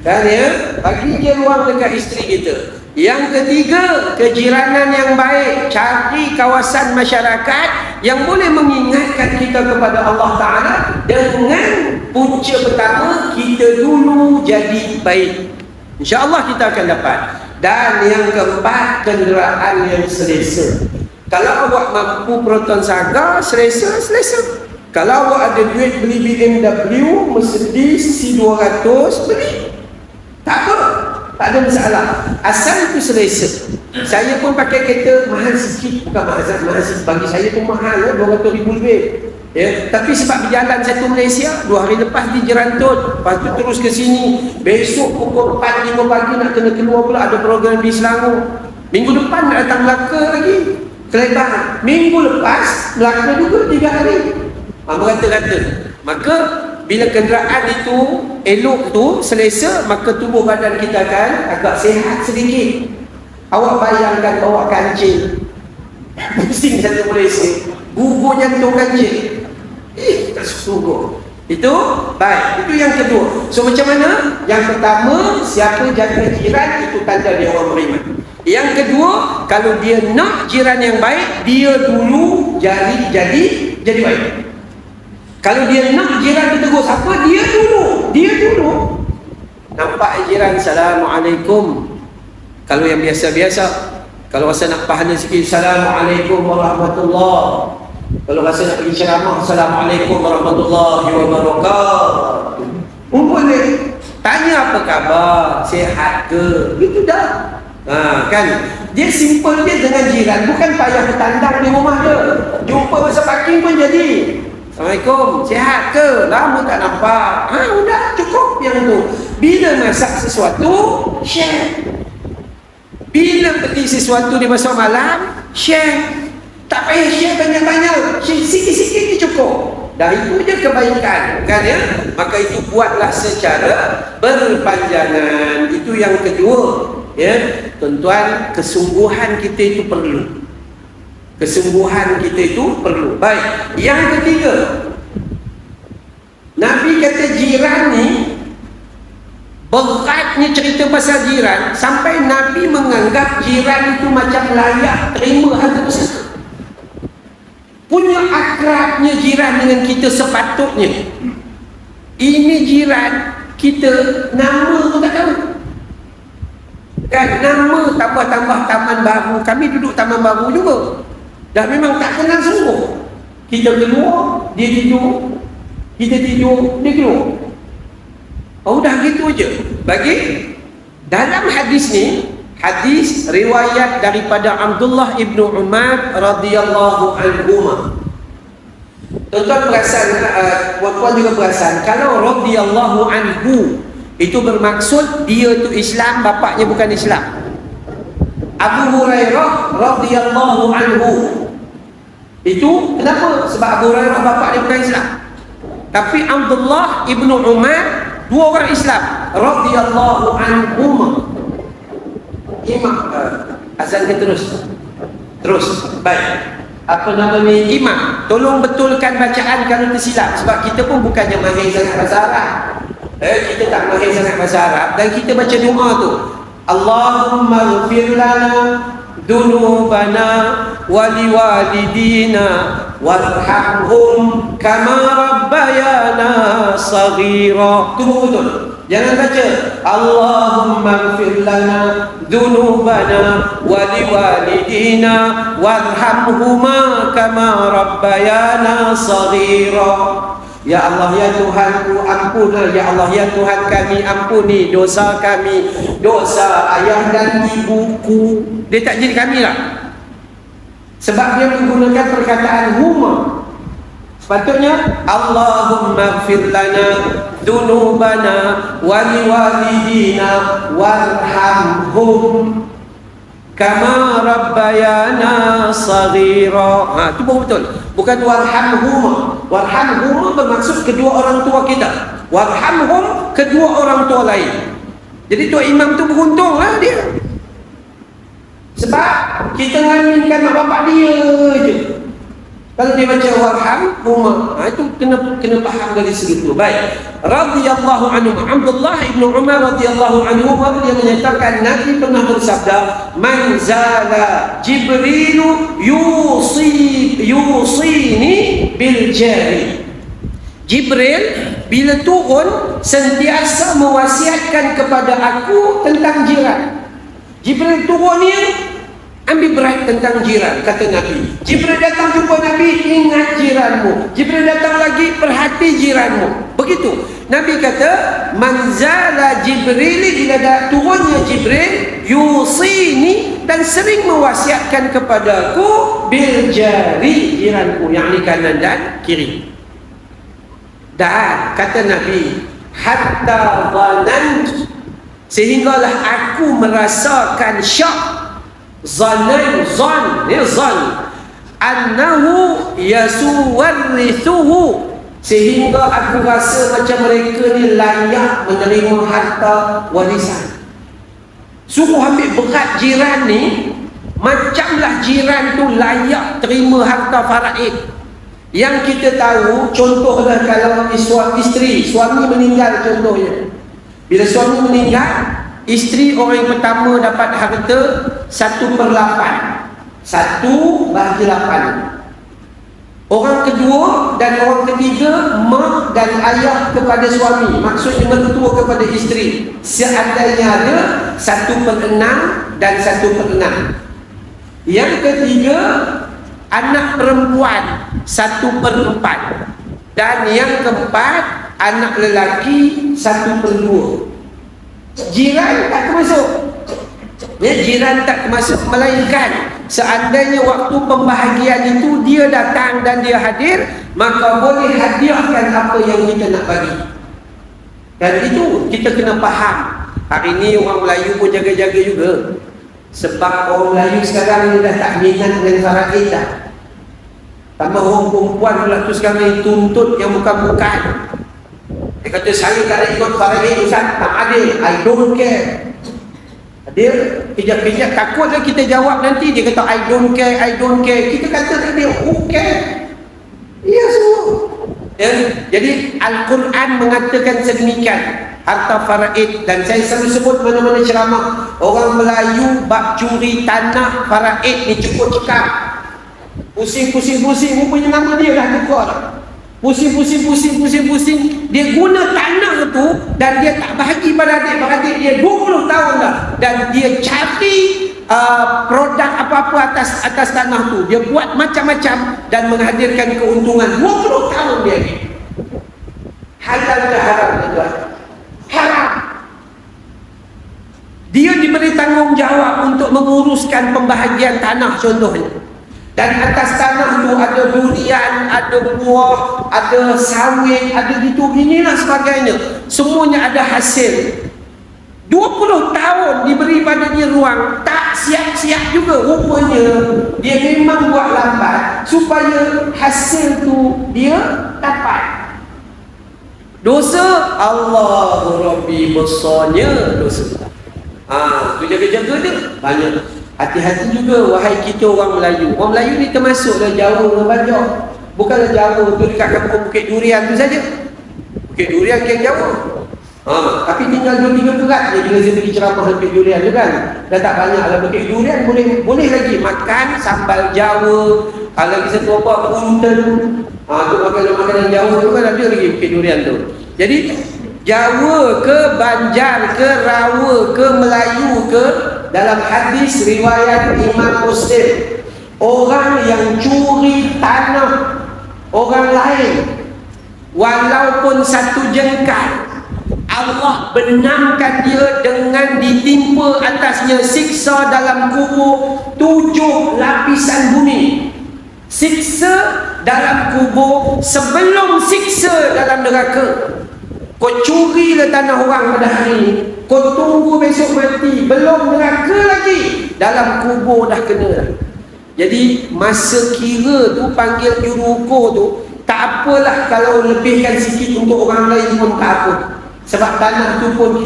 Kan ya? Bagi je ruang dekat isteri kita. Yang ketiga, kejiranan yang baik. Cari kawasan masyarakat yang boleh mengingatkan kita kepada Allah Ta'ala dengan punca pertama, kita dulu jadi baik. InsyaAllah kita akan dapat. Dan yang keempat, kenderaan yang selesa. Kalau awak mampu Proton Saga, selesa. Kalau awak ada duit beli BMW, Mercedes C200, beli. Tak apa, tak ada masalah. Asal itu selesa. Saya pun pakai kereta mahal sikit. Bukan mahal sikit, bagi saya tu mahal, 200,000 lebih. Ya, tapi sebab berjalan satu Malaysia, 2 hari lepas di Jerantut, lepas tu terus ke sini, besok pukul 4-5 pagi nak kena keluar pula, ada program di Selangor. Minggu depan nak datang Melaka lagi, Kelebaran. Minggu lepas Melaka juga 3 hari. Berkata-kata. Maka bila kenderaan itu elok tu, selesa, maka tubuh badan kita akan agak sihat sedikit. Awak bayangkan bawa kancil pusing satu Malaysia, gugur jantung kancil, tak sungguh. Itu baik. Itu yang kedua. So macam mana? Yang pertama, siapa jaga jiran, itu tanda dia orang beriman. Yang kedua, kalau dia nak jiran yang baik, dia dulu jadi baik. Kalau dia nak jiran ditegur siapa, dia dulu nampak jiran, Assalamualaikum. Kalau yang biasa-biasa, kalau rasa nak pahala sikit, Assalamualaikum warahmatullahi. Kalau rasa nak pergi ceramah, Assalamualaikum warahmatullahi wabarakatuh. Umpamanya tanya apa khabar, sihat ke, itu dah. Kan dia simple je dengan jiran, bukan payah bertandang di rumah dia. Jumpa masa parking pun jadi. Assalamualaikum, sihat ke? Lama tak nampak. Udah cukup yang tu. Bila masak sesuatu, share. Bila beli sesuatu di masa malam, share. Tak payah share banyak-banyak, sikit-sikit ni cukup. Dah itu je kebaikan, kan ya? Maka itu buatlah secara berpanjangan. Itu yang kedua, ya. Tuan-tuan, kesungguhan kita itu perlu. Kesungguhan kita itu perlu. Baik, yang ketiga, Nabi kata jiran ni, beratnya cerita pasal jiran sampai Nabi menganggap jiran itu macam layak terima harta pusaka. Punya akrabnya jiran dengan kita sepatutnya. Ini jiran kita, nama pun tak tahu. Kan nama tambah-tambah taman baru. Kami duduk taman baru juga. Dah memang tak kenal sungguh. Kita keluar, dia tidur. Kita tidur, dia keluar. Dah gitu je. Bagi dalam hadis ni, hadis riwayat daripada Abdullah ibnu Umar radhiyallahu anhuma. Tuan-tuan perasan, puan-puan juga perasan, kalau radhiyallahu anhu itu bermaksud dia tu Islam, bapaknya bukan Islam. Abu Hurairah radhiyallahu anhu itu kenapa? Sebab Abu Hurairah bapaknya bukan Islam. Tapi Abdullah ibnu Umar, dua orang Islam radhiyallahu anhuma. Imam azan ke terus baik, apa nama ni, imam tolong betulkan bacaan kalau tersilap, sebab kita pun bukannya mahir sangat bahasa Arab. Kita tak mahir sangat bahasa Arab, dan kita baca doa tu, Allahumma ighfir lana dunubana waliwalidina warhamhum kama rabbayana saghira. Tu betul. Jangan baca Allahumma ighfir lana dzunubana wa liwalidina warhamhuma kama rabbayana shaghira. Ya Allah, ya Tuhanku, ampunilah. Ya Allah, ya Tuhan kami, ampuni dosa kami, dosa ayah dan ibuku. Dia tak jadi kami lah, sebab dia menggunakan perkataan huma. Sepatutnya Allahumma ighfir lana dunubana wa liwalidina warhamhum kama rabbayana saghira. Itu baru betul. Bukan warhamhum. Warhamhum bermaksud kedua orang tua kita. Warhamhum kedua orang tua lain. Jadi Tok Imam tu beruntung lah dia. Sebab kita ngaminkan mak bapak dia je. Kalau dia baca warhamhuma, itu kena faham dari segitu. Baik. Radhiyallahu anhu, Abdullah ibn Umar radhiyallahu anhu, dia menyatakan Nabi pernah bersabda, "Man zala Jibril yusini bil jari." Jibril bila turun sentiasa mewasiatkan kepada aku tentang jiran. Jibril turun ni ambil berat tentang jiran, kata Nabi. Jibril datang jumpa Nabi, ingat jiranmu. Jibril datang lagi, perhati jiranmu. Begitu. Nabi kata, manzala Jibril, bila turunnya Jibril, yusini, dan sering mewasiatkan kepadaku bil jari, jiranku, yakni kanan dan kiri. Dan kata Nabi, hatta dhanantu, sehinggalah aku merasakan syak, zan annahu yasuwarithuhu, sehingga aku rasa macam mereka ni layak menerima harta warisan. Suruh ambil berat jiran ni, macamlah jiran tu layak terima harta faraid. Yang kita tahu, contohlah kalau isteri, suami meninggal contohnya. Bila suami meninggal, isteri orang yang pertama dapat harta 1/8. 1/8. Orang kedua dan orang ketiga, mak dan ayah kepada suami, maksudnya mertua kepada isteri, seandainya ada 1/6 dan 1/6. Yang ketiga, anak perempuan 1/4. Dan yang keempat, anak lelaki 1/2. Jiran tak termasuk. Jiran tak termasuk, melainkan seandainya waktu pembahagian itu dia datang dan dia hadir, maka boleh hadiahkan apa yang kita nak bagi. Dan itu kita kena faham. Hari ini orang Melayu pun jaga-jaga juga. Sebab orang Melayu sekarang ni dah tak minat dengan faraid dah. Tambah orang perempuan pula tu sekarang tuntut yang bukan-bukan. Dia kata, saya tak nak ikut faraid, Ustaz, tak adil, I don't care. Dia kejap-kejap takutlah kita jawab nanti, dia kata I don't care, I don't care. Kita kata dia, who care? Ya semua. Ya? Jadi Al-Quran mengatakan sedemikian, harta faraid. Dan saya selalu sebut mana-mana ceramah, orang Melayu bab curi tanah faraid ni cukup cekap. Pusing-pusing-pusing, rupanya nama dia dah tukar. Pusing-pusing, dia guna tanah tu dan dia tak bahagi pada adik-beradik dia 20 tahun dah, dan dia cari produk apa-apa atas tanah tu. Dia buat macam-macam dan menghadirkan keuntungan 20 tahun dia. Halal ke haram, tuan? Haram. Dia diberi tanggungjawab untuk menguruskan pembahagian tanah contohnya. Dan atas tanah tu ada durian, ada buah, ada sawit, ada gitu, inilah sebagainya. Semuanya ada hasil. 20 tahun diberi pada dia ruang, tak siap-siap juga. Rupanya dia memang buat lambat supaya hasil tu dia dapat. Dosa, Allahu Rabbi, besarnya dosa. Tu jaga-jaga dia banyak. Hati-hati juga wahai kita orang Melayu. Orang Melayu ni termasuklah Jawa dengan Bajau. Bukanlah Jawa tu dekat kampung Bukit Durian tu saja. Bukit Durian geng Jawa. Tapi tinggal 2-3 kerat je bila saya pergi ceramah Bukit Durian tu kan. Dah tak banyak lah Bukit Durian, boleh lagi makan sambal Jawa. Lagi satu apa, punten. Tu makanan Jawa tu kan ada lagi Bukit Durian tu. Jadi Jawa ke, Banjar ke, Rawa ke, Melayu ke, dalam hadis riwayat Imam Muslim, orang yang curi tanah orang lain walaupun 1 jengkal, Allah benamkan dia dengan ditimpa atasnya siksa dalam kubur 7 lapisan bumi. Siksa dalam kubur sebelum siksa dalam neraka. Kau curilah tanah orang pada hari ini, kau tunggu besok mati, belum neraka lagi, dalam kubur dah kena dah. Jadi masa kira tu, panggil juru ukur tu, tak apalah kalau lebihkan sikit untuk orang lain pun tak apa. Sebab tanah tu pun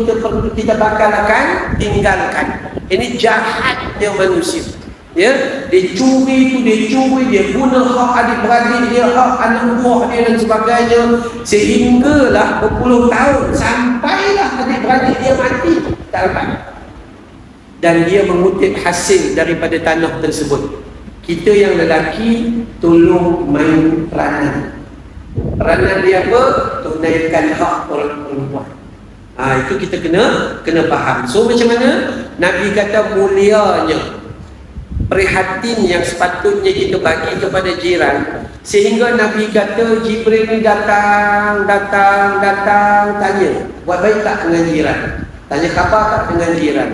kita bakal akan tinggalkan. Ini jahatnya manusia. Ya, dia curi, dia bunuh hak adik-beradik dia, hak anak buah dia dan sebagainya, sehinggalah berpuluh tahun sampailah adik-beradik dia mati tak dapat. Dan dia mengutip hasil daripada tanah tersebut. Kita yang lelaki tolong main peranan. Peranan dia apa? Tunaikan hak orang perempuan. Itu kita kena faham. So macam mana Nabi kata mulianya prihatin yang sepatutnya kita bagi kepada jiran, sehingga Nabi kata Jibril ni datang tanya, buat baik tak dengan jiran, tanya khabar tak dengan jiran,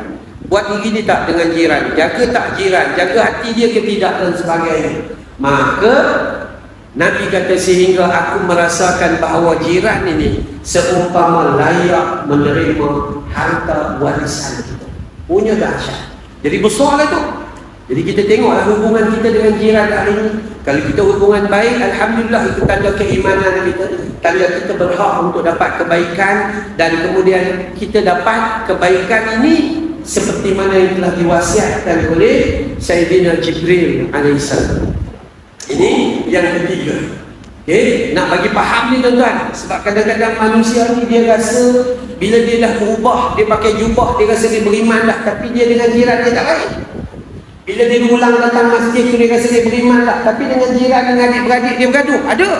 buat begini tak dengan jiran, jaga tak jiran, jaga hati dia ke tidak dan sebagainya. Maka Nabi kata sehingga aku merasakan bahawa jiran ini seumpama layak menerima harta warisan kita. Punya dahsyat. Jadi besarlah tu. Jadi kita tengoklah hubungan kita dengan jiran hari ini. Kalau kita hubungan baik, alhamdulillah, itu tanda keimanan kita, tanda kita berhak untuk dapat kebaikan, dan kemudian kita dapat kebaikan ini seperti mana yang telah diwasiatkan oleh Sayyidina Jibril alaihissalam. Ini yang ketiga. Okay? Nak bagi faham ni tuan-tuan. Sebab kadang-kadang manusia ni dia rasa bila dia dah berubah, dia pakai jubah, dia rasa dia beriman dah, tapi dia dengan jiran dia tak baik. Bila dia ulang datang masjid tu, dia rasa dia beriman dah, tapi dengan jiran, dengan adik-beradik dia bergaduh. Ada.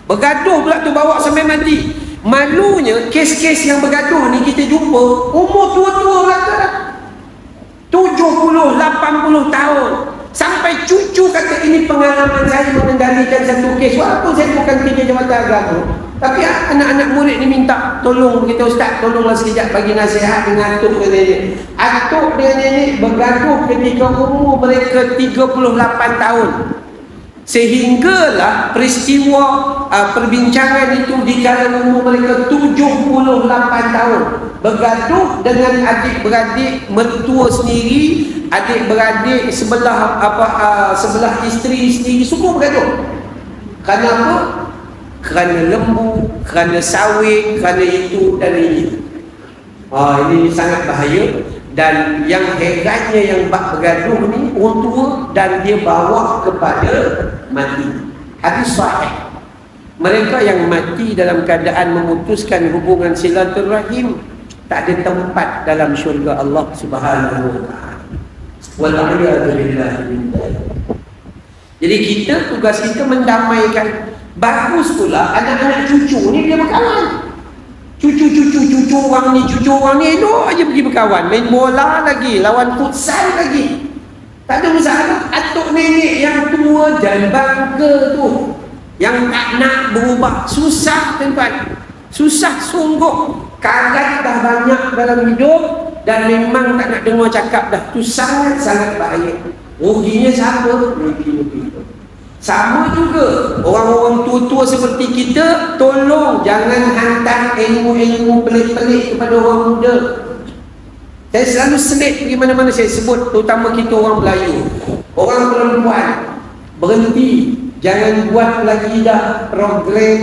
Bergaduh pula tu bawa sampai mati. Malunya kes-kes yang bergaduh ni kita jumpa umur tua-tua belaka dah. 70, 80 tahun. Sampai cucu kata ini pengalaman saya mengendalikan satu kes. Walaupun saya bukan kerja jabatan agama, tapi anak-anak murid ni minta tolong kita, ustaz tolonglah sekejap bagi nasihat dengan atuk dan nenek. Atuk dan nenek bergaduh ketika umur mereka 38 tahun. Sehinggalah peristiwa perbincangan itu di dalam umur mereka 78 tahun. Bergaduh dengan adik-beradik mertua sendiri, adik-beradik sebelah sebelah isteri sendiri, semua bergaduh. Kerana apa? Kerana lembu, kerana sawit, kerana itu dan ini. Ini sangat bahaya. Dan yang herannya yang bergaduh ni orang tua, dan dia bawa kepada mati. Hadis sahih. Mereka yang mati dalam keadaan memutuskan hubungan silaturahim tak ada tempat dalam syurga Allah Subhanahu wa taala. Wal'iyadu billahi min dzalik. Jadi kita, tugas kita mendamaikan. Bagus pula anak-anak cucu ni dia berkawan. Cucu orang ni elok aja pergi berkawan, main bola lagi, lawan futsal lagi, tak ada masalah. Atuk nenek yang tua dan bangga tu, yang tak nak berubah, susah tuan-tuan, susah sungguh. Karat dah banyak dalam hidup dan memang tak nak dengar cakap dah. Tu sangat-sangat bahaya. Ruginya siapa? Ruginya kita. Sama juga orang-orang tua-tua seperti kita, tolong jangan hantar ilmu-ilmu pelik-pelik kepada orang muda. Saya selalu selit pergi mana-mana saya sebut, terutama kita orang Melayu, orang perempuan, berhenti, jangan buat lagi dah program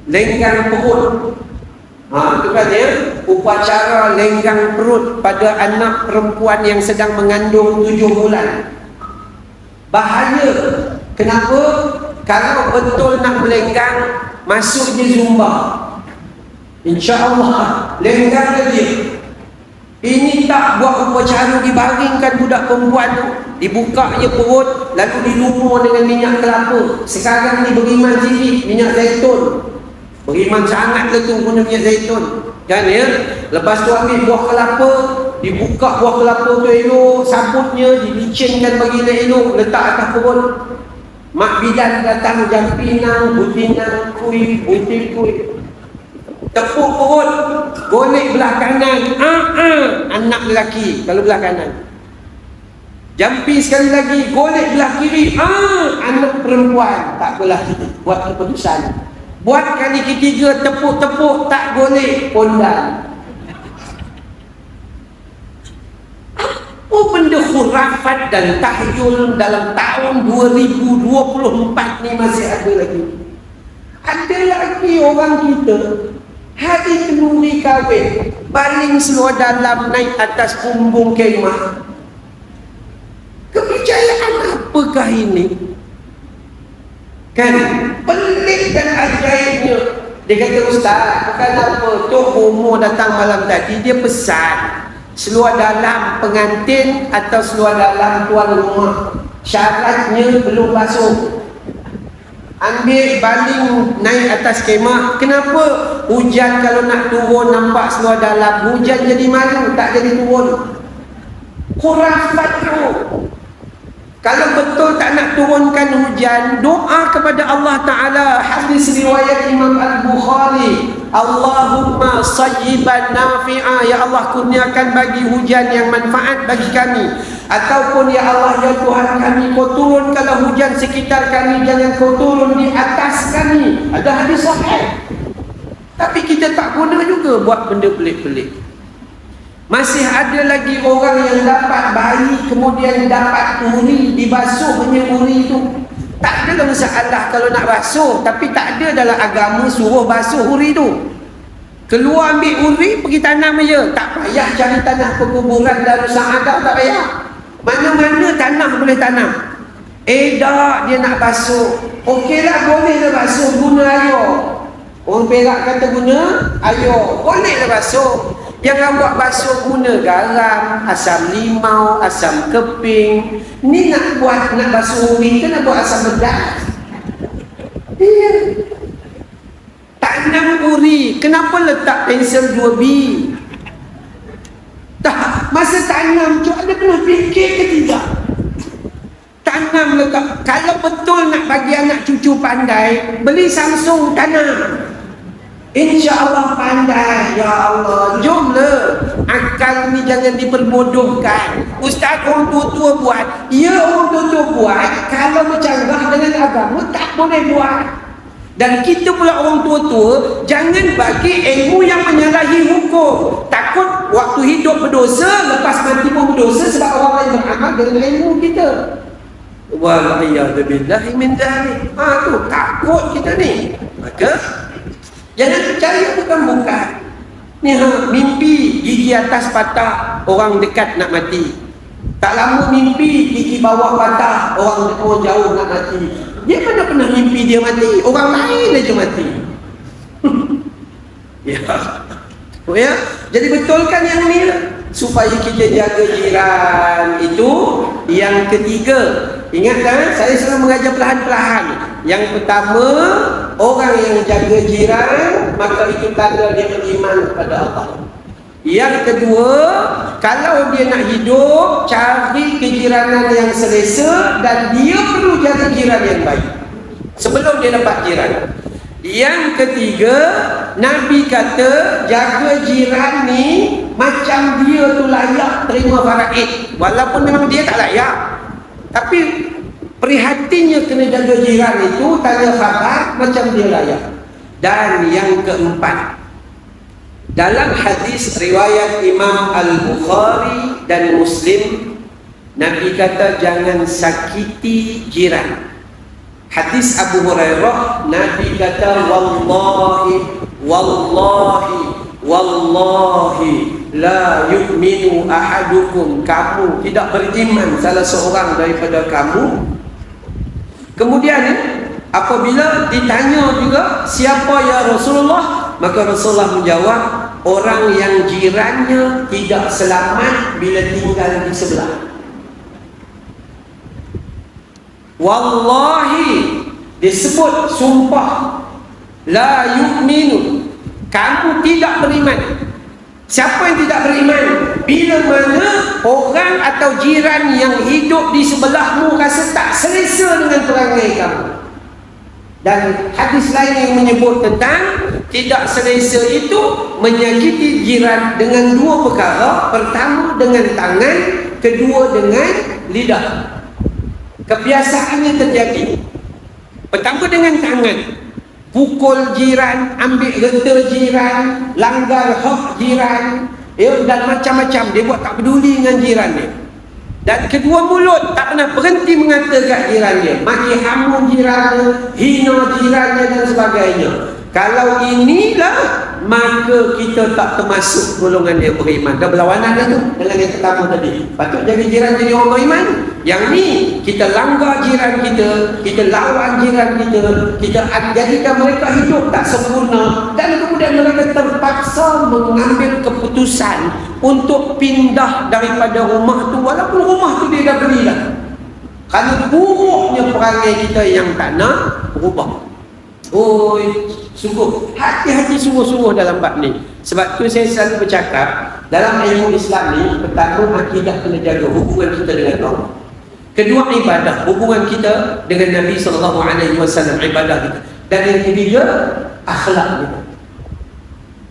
lenggang perut. Itu kan ya, upacara lenggang perut pada anak perempuan yang sedang mengandung 7 bulan. Bahaya. Kenapa? Kalau betul nak melenggang, masuk je Zumba. InsyaAllah lenggang lagi. Ini tak buat upacara dibaringkan budak perempuan tu, dibuka je perut, lalu dilumur dengan minyak kelapa. Sekarang ni beriman sikit, minyak zaitun. Beriman sangat lah tu guna minyak zaitun, kan ya. Lepas tu ambil buah kelapa, dibuka buah kelapa tu elok, sabutnya dilicinkan bagi elok, letak atas perut. Mak bidan datang, jampinang, butinang, butir kuih, tepuk perut, golek belah kanan, anak lelaki kalau belah kanan. Jampi sekali lagi, golek belah kiri, anak perempuan. Tak apalah, buat keputusan. Buat kali ketiga, tepuk-tepuk, tak golek, pondal. Apa benda khurafat dan tahyul dalam tahun 2024 ni masih ada lagi. Ada Ada lagi orang kita hari kenduri kahwin, baling seluar dalam naik atas bumbung kemah. Kepercayaan apakah ini? Kan pelik dan ajaibnya. Dia kata, ustaz, kenapa Tok Bomo datang malam tadi, dia pesan seluar dalam pengantin atau seluar dalam tuan rumah, syaratnya belum basuh. Ambil baling naik atas kemah. Kenapa hujan kalau nak turun nampak seluar dalam, hujan jadi malu, tak jadi turun? Khurafat tu. Kalau betul tak nak turunkan hujan, doa kepada Allah Ta'ala. Hadis riwayat Imam Al-Bukhari, Allahumma sayyiban nafi'ah, ya Allah kurniakan bagi hujan yang manfaat bagi kami. Ataupun ya Allah, ya Tuhan kami, kau turunkanlah hujan sekitar kami, jangan kau turun di atas kami. Ada hadis sahih. Tapi kita tak guna juga buat benda pelik-pelik. Masih ada lagi orang yang dapat bayi kemudian dapat uri, dibasuhnya uri itu. Tak ada masalah kalau nak basuh, tapi tak ada dalam agama suruh basuh uri tu. Keluar ambil uri, pergi tanam je. Tak payah cari tanah perkuburan Darus Saadah, tak payah. Mana-mana tanah boleh tanam. Tak, dia nak basuh. Okeylah, bolehlah basuh, guna air. Orang Perak kata guna air. Bolehlah basuh. Jangan buat basuh guna garam, asam limau, asam keping. Ni nak buat, nak basuh uri ke nak buat asam pedas? Tanam uri, kenapa letak pensel 2B? Tak, masa tanam tu ada pernah fikir ke tidak? Tanam letak. Kalau betul nak bagi anak cucu pandai, beli Samsung tanam. InsyaAllah pandai. Ya Allah, jomlah. Akal ni jangan diperbodohkan. Ustaz, orang tua-tua buat. Ya, orang tua-tua buat. Kalau bercanggah dengan agama, tak boleh buat. Dan kita pula orang tua-tua, jangan bagi ilmu yang menyalahi hukum. Takut waktu hidup berdosa, lepas mati pun berdosa sebab orang lain beramal dengan ilmu kita. Wa'iyadzubillahi min dzalik. Tu takut kita ni. Maka jangan percaya bukan-bukan. Ni mimpi gigi atas patah, orang dekat nak mati. Tak lama mimpi gigi bawah patah, orang jauh nak mati. Dia mana pernah mimpi dia mati, orang lain aja mati. Ya. Jadi betulkan yang ni supaya kita jaga jiran. Itu yang ketiga. Ingat kan, saya selalu mengajar perlahan-perlahan. Yang pertama, orang yang jaga jiran, maka itu tanda dia beriman kepada Allah. Yang kedua, kalau dia nak hidup, cari kejiranan yang selesa dan dia perlu jaga jiran yang baik sebelum dia dapat jiran. Yang ketiga, Nabi kata jaga jiran ni macam dia tu layak terima faraid. Walaupun memang dia tak layak, tapi prihatinnya kena jaga jiran itu, tanya khabar macam dia layak. Dan yang keempat, dalam hadis riwayat Imam Al-Bukhari dan Muslim, Nabi kata jangan sakiti jiran. Hadis Abu Hurairah, Nabi kata wallahi la yu'minu ahadukum, kamu tidak beriman salah seorang daripada kamu. Kemudian apabila ditanya juga siapa ya Rasulullah, maka Rasulullah menjawab, orang yang jirannya tidak selamat bila tinggal di sebelah. Wallahi, disebut sumpah, la yu'minu, kamu tidak beriman. Siapa yang tidak beriman? Bila mana orang atau jiran yang hidup di sebelahmu rasa tak selesa dengan perangai kamu. Dan hadis lain yang menyebut tentang tidak selesa itu menyakiti jiran dengan dua perkara. Pertama dengan tangan, kedua dengan lidah. Kebiasaannya terjadi. Pertama dengan tangan, pukul jiran, ambil getah jiran, langgar hak jiran, dan macam-macam. Dia buat tak peduli dengan jiran dia. Dan kedua mulut tak pernah berhenti mengata kat jiran dia, maki hamun jiran dia, hina jiran dia dan sebagainya. Kalau inilah, maka kita tak termasuk golongan yang beriman. Dah berlawanan dah tu dengan yang pertama tadi. Patut jadi jiran jadi orang beriman. Yang ni kita langgar jiran kita lawan jiran kita jadikan mereka hidup tak sempurna, dan kemudian mereka terpaksa mengambil keputusan untuk pindah daripada rumah tu, walaupun rumah tu dia dah beli dah. Kerana buruknya perangai kita yang tak nak berubah. Oi, sungguh hati-hati sungguh-sungguh dalam bab ni. Sebab tu saya selalu bercakap, dalam ilmu Islam ni, pertama akidah kena jaga, hubungan kita dengan Allah. Kedua ibadah, hubungan kita dengan Nabi SAW, ibadah kita. Dan yang ketiga, akhlak kita.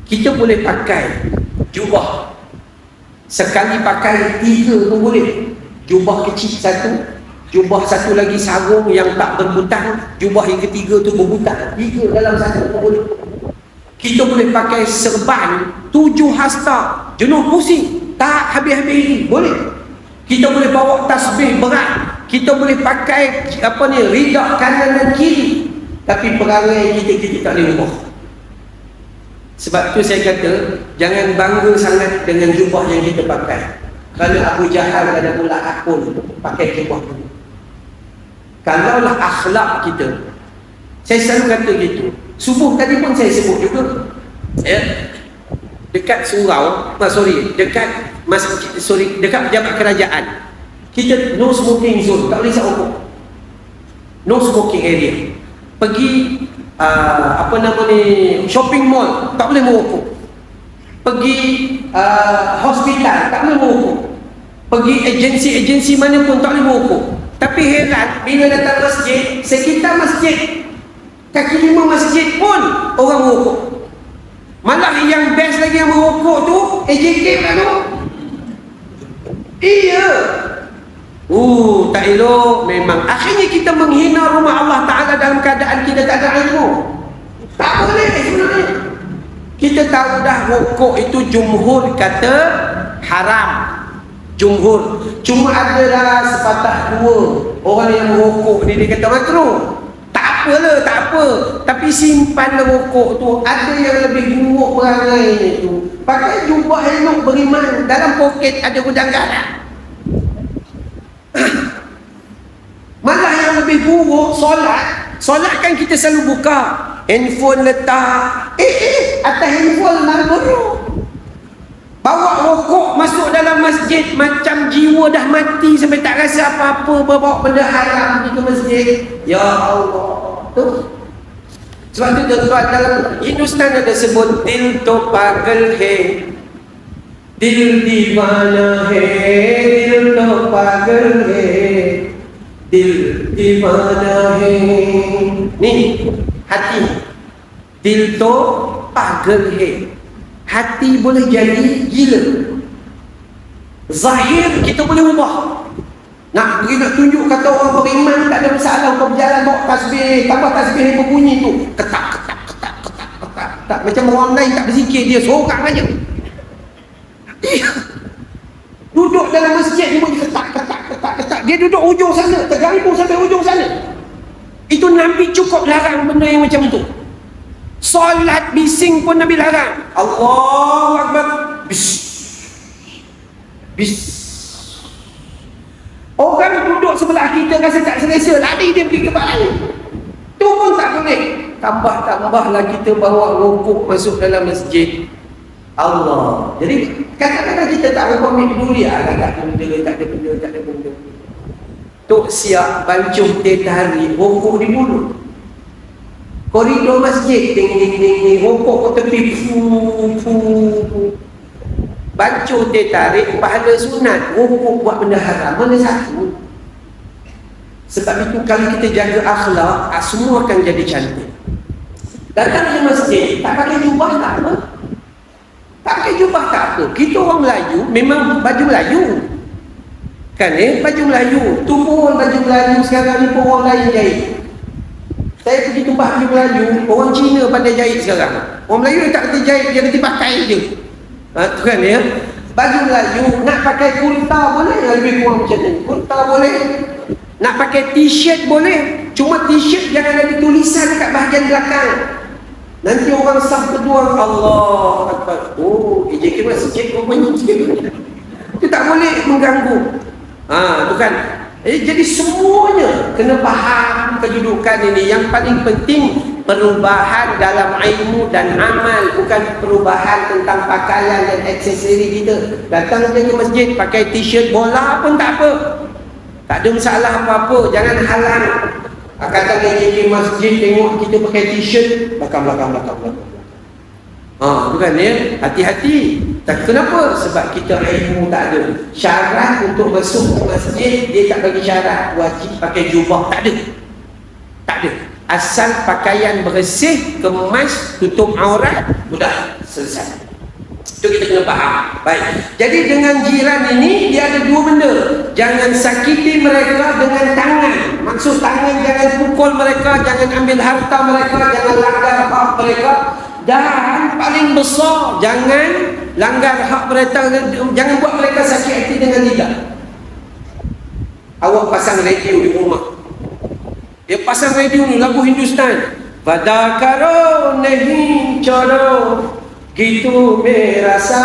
Kita boleh pakai jubah, sekali pakai 3 pun boleh. Jubah kecil satu, jubah satu lagi sarung yang tak berbutang, jubah yang ketiga tu berbutang, 3 dalam satu pun boleh. Kita boleh pakai serban 7 hasta, jenuh pusing, tak habis-habis, boleh. Kita boleh bawa tasbih berat, kita boleh pakai ridak kanan dan kiri, tapi perangai kita tak boleh ubah. Sebab tu saya kata, jangan bangga sangat dengan jubah yang kita pakai. Kerana Abu Jahal ada pula akun pakai jubah tu. Kalaulah akhlak kita, saya selalu kata gitu. Subuh tadi pun saya sebut juga, ya, dekat surau, dekat pejabat kerajaan, kita no smoking zone, tak boleh isap rokok, no smoking area. Pergi shopping mall, tak boleh merokok. Pergi hospital, tak boleh merokok. Pergi agensi mana pun tak boleh merokok. Tapi heran, bila datang masjid, sekitar masjid, kaki 5 masjid pun orang merokok. Malah yang best lagi yang merokok tu AJK pula tu. Iya. Tak elok memang. Akhirnya kita menghina rumah Allah Ta'ala dalam keadaan kita tak ada ilmu. Tak boleh sebenarnya. Kita tahu dah rokok itu jumhur kata haram. Jumhur. Cuma adalah sepatah 2 orang yang merokok ni dia kata makruh. Tak apalah, tak apa. Tapi simpan rokok tu, ada yang lebih buruk perangai tu. Pakai jubah elok beriman, dalam poket ada gudang garam. Malah yang lebih buruk, solat kan kita selalu buka, handphone letak, atas handphone Marlboro. Bawa rokok masuk dalam masjid, macam jiwa dah mati sampai tak rasa apa-apa, bawa benda haram pergi ke masjid. Ya Allah. Tu. Sebab tu tuan-tuan, dalam Hindustan ada sebut dil to pagal hai, dil divana hai, dil to pagal hai, dil divana hai. Ni hati, dil to pagal hai. Hati boleh jadi gila. Zahir kita boleh ubah. Nak tunjuk kata orang beriman tak ada masalah. Kau berjalan bawa tasbih, tambah tasbih yang berbunyi tu, ketak. Macam orang lain tak berzikir, dia seorang aja. Duduk dalam masjid dia bunyi ketak. Dia duduk ujung sana, terganggu sampai ujung sana. Itu Nabi cukup larang benda yang macam tu. Solat bising pun Nabi larang. Allahu Akbar, bis. Orang duduk sebelah kita rasa tak selesa, lari dia pergi ke belakang. Tu pun tak boleh. Tambah-tambahlah kita bawa rokok masuk dalam masjid. Allah. Jadi kadang-kadang kita tak ambil peduli, tak ada benda. Tok siap bancuh teh tarik rokok di mulut. Koridor masjid, ting, rokok ke tepi, bancuh teh tarik, pahala sunat, rokok buat benda haram, mana satu? Sebab itu kalau kita jaga akhlak, semua akan jadi cantik. Datang ke masjid, tak pakai jubah tak apa. Tak pakai jubah tak apa. Kita orang Melayu, memang baju Melayu. Kan baju Melayu. Tu pun baju Melayu sekarang ni pun orang lain jahit. Saya pergi tempat baju Melayu, orang Cina pandai jahit sekarang. Orang Melayu dia tak kerti jahit, dia kerti pakai je. Tu kan ya. baju Melayu nak pakai kurta boleh, lebih kurang macam ni. Kurta boleh. Nak pakai t-shirt boleh. Cuma t-shirt jangan ada tulisan kat bahagian belakang. Nanti orang saf kedua, Allah Akbar. Oh, EJK masjid rupanya. Itu tak boleh mengganggu. Tu kan. Jadi semuanya kena faham kedudukan ini. Yang paling penting perubahan dalam ilmu dan amal, bukan perubahan tentang pakaian dan aksesori kita. Datang je ke masjid pakai t-shirt bola pun tak apa. Tak ada masalah apa-apa. Jangan halang. Kata ke masjid tengok kita pakai t-shirt belakang. Bukan ya, hati-hati. Kenapa? Sebab kita ilmu tak ada. Syarat untuk masuk ke masjid dia tak bagi syarat wajib pakai jubah, tak ada. Asal pakaian bersih, kemas, tutup aurat, sudah selesai. Itu kita kena faham. Baik. Jadi dengan jiran ini dia ada dua benda. Jangan sakiti mereka dengan tangan. Maksud tangan, jangan pukul mereka, jangan ambil harta mereka, jangan langgar hak mereka. Dan paling besar, jangan langgar hak mereka, jangan buat mereka sakit hati dengan lidah. Awak pasang radio di rumah, dia pasang radio ni lagu Hindustan. Badakaro nahi choro gitu merasa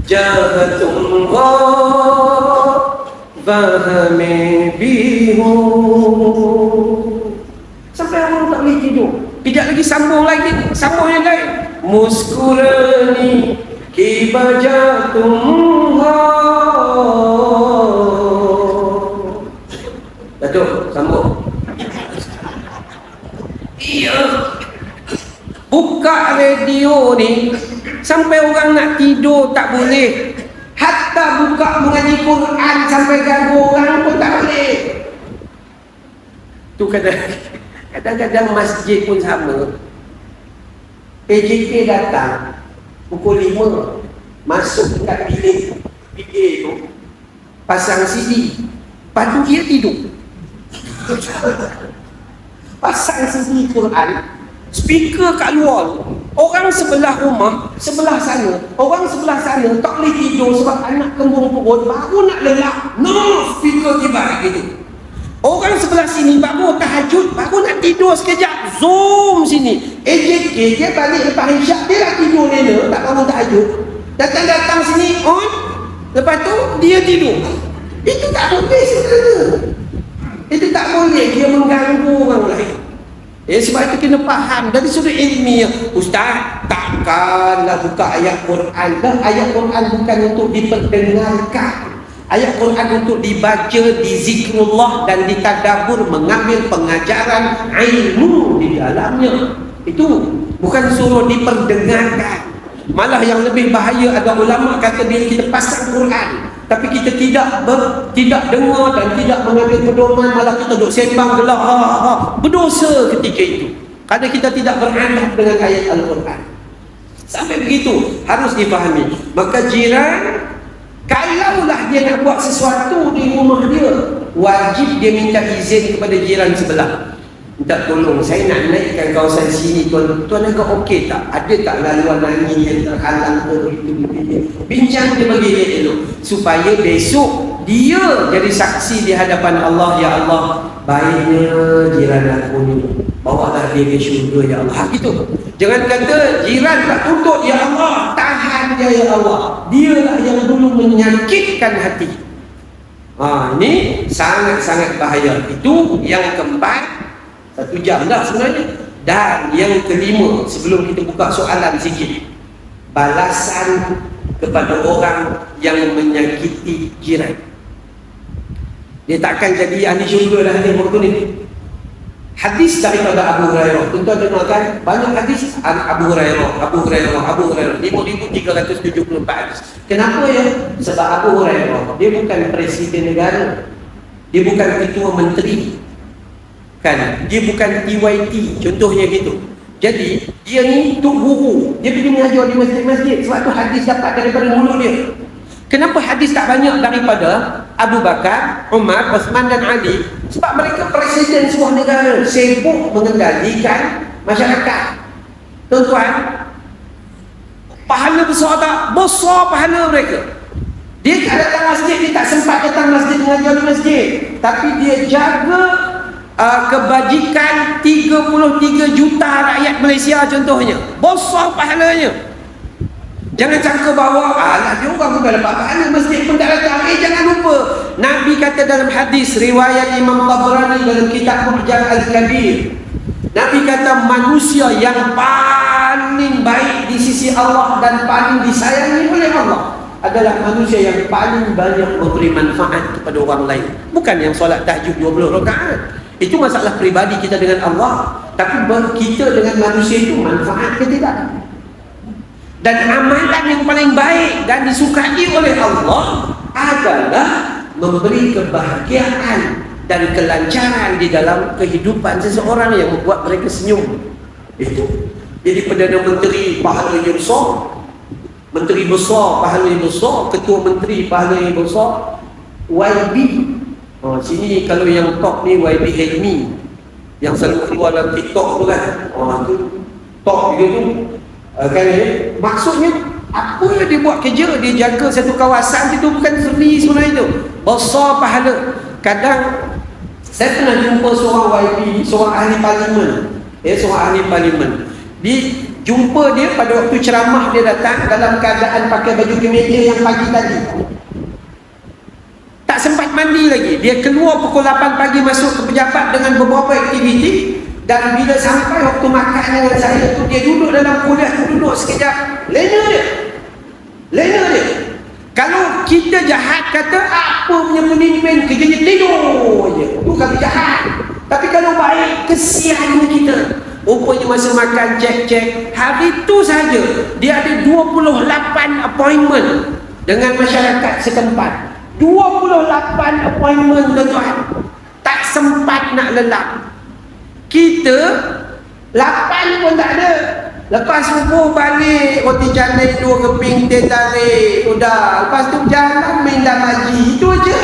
jahatum ho vahame bihu. Sampai orang tak boleh tidur. Tidak lagi sambung yang lain. Muskurani ki bajatum ho. Datuk, sambung. Iya. Buka radio ni sampai orang nak tidur tak boleh. Hatta buka mengaji Quran sampai ganggu orang pun tak boleh. Tu kadang-kadang masjid pun sama. PJK datang pukul 5, masuk dekat bilik PA tu, pasang CD, lepas tu dia tidur. Pasang CD Quran, speaker kat luar. Orang sebelah rumah, sebelah sana, orang sebelah sana tak boleh tidur sebab anak kembung perut baru nak lelap. No, speaker tiba gitu. Orang sebelah sini baru tahajud, baru nak tidur sekejap, zoom sini. AJK dia balik lepas isyak, dia dah tidur lena, tak bangun tahajud. Datang sini on, lepas tu dia tidur. Itu tak boleh sebenarnya. Itu tak boleh, dia mengganggu orang lain. Sebab itu kena faham dari sudut ilmiah. Ustaz, takkanlah buka ayat Quran. Dan ayat Quran bukan untuk diperdengarkan. Ayat Quran untuk dibaca, dizikrullah dan ditadabbur, mengambil pengajaran ilmu di dalamnya. Itu bukan suruh diperdengarkan. Malah yang lebih bahaya ada ulama kata bila kita pasang Quran tapi kita tidak dengar dan tidak mengambil pedoman, malah kita duduk sembang gelah, berdosa ketika itu. Kerana kita tidak beradab dengan ayat Al-Quran. Sampai begitu harus difahami. Maka jiran, kalaulah dia nak buat sesuatu di rumah dia, wajib dia minta izin kepada jiran sebelah. Minta tolong, saya nak naikkan kawasan sini, tuan agak okey tak? Ada tak laluan angin yang terhalang ke begitu? Bincang dia bagi dia dulu, supaya besok dia jadi saksi di hadapan Allah. Ya Allah, baiknya jiran aku ni, bawalah dia ke syurga ya Allah. Gitu. Jangan kata jiran tak tuntut, ya Allah, tahan dia ya Allah. Dialah yang dulu menyakitkan hati. Ini sangat-sangat bahaya. Itu yang keempat. 1 jam dah sebenarnya. Dan yang kelima, sebelum kita buka soalan sikit, balasan kepada orang yang menyakiti jiran. Dia takkan jadi ahli syurga dah ni waktu ni. Hadis daripada Abu Hurairah, tuan-tuan dengar kan? Banyak hadis Abu Hurairah 5374 hadis. Kenapa ya? Sebab Abu Hurairah dia bukan presiden negara, dia bukan ketua menteri, kan? Dia bukan TYT, contohnya gitu. Jadi dia ni tok guru, dia pergi mengajar di masjid-masjid. Sebab tu hadis dapat daripada mulut dia. Kenapa hadis tak banyak daripada Abu Bakar, Umar, Uthman dan Ali? Sebab mereka presiden sebuah negara, sibuk mengendalikan masyarakat. Tuan-tuan, Pahala besar tak? Besar pahala mereka. Dia tak datang masjid, dia tak sempat datang masjid mengajar di masjid, tapi dia jaga kebajikan 33 juta rakyat Malaysia contohnya. Besar pahalanya. Jangan sangka bahawa dia orang bukan dapat pahala, masjid pun tak datang. Jangan lupa, Nabi kata dalam hadis riwayat Imam Tabrani dalam kitab Mu'jam Al-Kabir, Nabi kata manusia yang paling baik di sisi Allah dan paling disayangi oleh Allah adalah manusia yang paling banyak memberi manfaat kepada orang lain. Bukan yang solat tahajud 20 rakaat. Itu masalah peribadi kita dengan Allah. Tapi kita dengan manusia itu manfaat ke tidak? Dan amalan yang paling baik dan disukai oleh Allah adalah memberi kebahagiaan dan kelancaran di dalam kehidupan seseorang yang membuat mereka senyum. Itu. Jadi Perdana Menteri pahalanya besar, Menteri besar pahalanya besar, Ketua Menteri pahalanya besar, YB. Sini kalau yang top ni YB Helmi yang selalu keluar dalam TikTok tu kan. Tu top juga tu. Kan maksudnya apa yang dia buat kerja, dia jaga satu kawasan itu bukan free sebenarnya itu. Besar pahala. Kadang saya pernah jumpa seorang YB, seorang ahli parlimen. Seorang ahli parlimen. Jumpa dia pada waktu ceramah, dia datang dalam keadaan pakai baju kemeja yang pagi tadi. Tak sempat mandi lagi. Dia keluar pukul 8 pagi masuk ke pejabat dengan beberapa aktiviti. Dan bila sampai waktu makan dengan saya tu, dia duduk dalam kuliah tu, duduk sekejap, lena dia. Kalau kita jahat kata apa punya pemimpin kerjanya tidur je, tu kami jahat. Tapi kalau baik, kesian kita. Rupanya masa makan cek hari tu saja dia ada 28 appointment dengan masyarakat setempat. 28 appointment tuan-tuan. Tak sempat nak lelap. Kita 8 pun tak ada. Lepas subuh balik, roti canai 2 keping, teh tarik, udah. Lepas tu jalan main damaji, itu aja.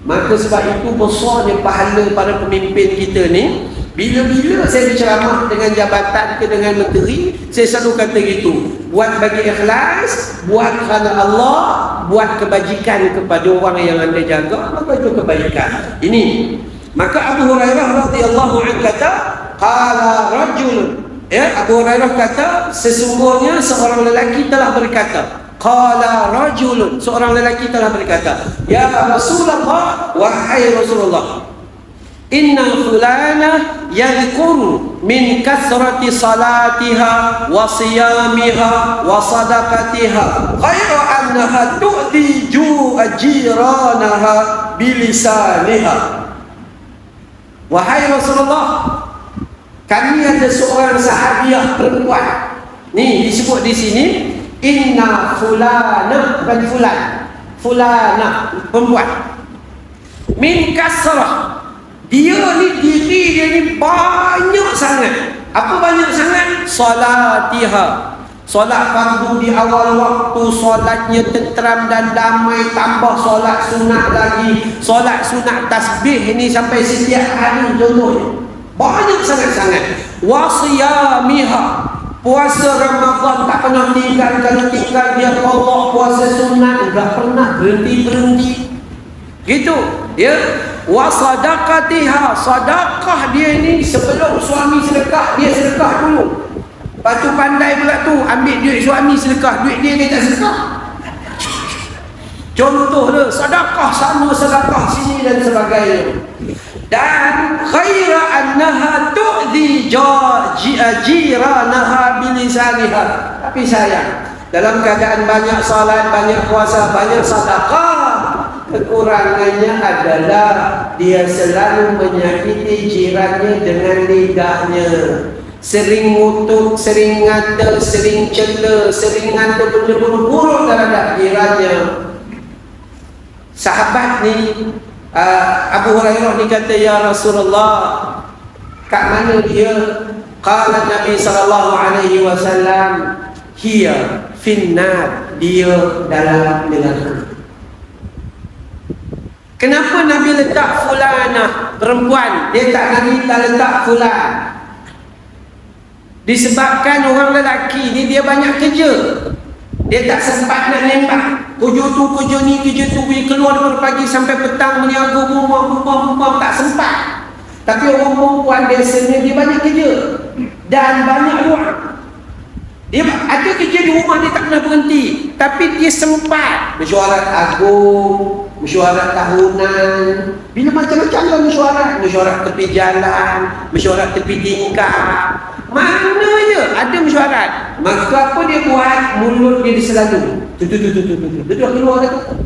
Maka sebab itu besarnya pahala para pemimpin kita ni. Bila-bila saya berceramah dengan jabatan ke dengan menteri, saya selalu kata gitu, buat bagi ikhlas, buat kerana Allah, buat kebajikan kepada orang yang anda jaga, maka itu kebaikan. Ini. Maka Abu Hurairah radhiyallahu anhu kata, qala rajul. Abu Hurairah kata, sesungguhnya seorang lelaki telah berkata, qala rajulun, seorang lelaki telah berkata, ya Rasulullah, wahai Rasulullah, inna fulana yadhkuru min kasrati salatiha wa siyamiha wa sadaqatiha ghayra annaha tu'ti jiranaha bilisaniha. Wahai Rasulullah, kami ada seorang sahabiah perempuan. Ni disebut di sini inna fulana, bukan fulan, fulana perempuan. Min kasrah, dia ni diri dia ni banyak sangat. Apa banyak sangat? Salatiha. Solat fardu di awal waktu, solatnya tenteram dan damai, tambah solat sunat lagi, solat sunat tasbih ini sampai setiap hari contohnya. Banyak sangat-sangat. Wasiyamiha, puasa Ramadan tak pernah tinggal. Kalau tinggal dia qadha puasa sunat, enggak pernah berhenti-berhenti. Gitu, ya. Wa sadaqatiha, sedekah dia ni sebelum suami sedekah, dia sedekah dulu. Lepas tu pandai pula tu, ambil duit suami sedekah, duit dia tak sedekah. Contoh dia, sedekah sama sedekah sini dan sebagainya. Dan khaira annaha tu'dhi jiranaha bilisaniha. Tapi sayang, dalam keadaan banyak salat, banyak puasa, banyak sedekah, kekurangannya adalah dia selalu menyakiti jirannya dengan lidahnya. Sering ngutuk, sering ngata, sering cela, sering ngata benda buruk terhadap jirannya. Sahabat ni Abu Hurairah ni kata, ya Rasulullah, kat mana dia? Qala Nabi sallallahu alaihi wasallam, hiya finnar, dia dalam neraka. Kenapa Nabi letak fulanah perempuan? Dia tak Nabi tak letak fulan. Disebabkan orang lelaki ni dia banyak kerja, dia tak sempat nak nembak. Kerja tu, kerja ni, kerja tu, dia keluar dari pagi sampai petang meniaga rumah, tak sempat. Tapi orang perempuan biasanya dia banyak kerja dan banyak doa. Dia ada kerja di rumah, dia tak pernah berhenti, tapi dia sempat mesyuarat agung, mesyuarat tahunan, bila macam-macam lah mesyuarat tepi jalan, mesyuarat tepi tingkap, mana je ada mesyuarat. Maka apa dia buat? Mulut dia diseladu, dia dah keluar tu,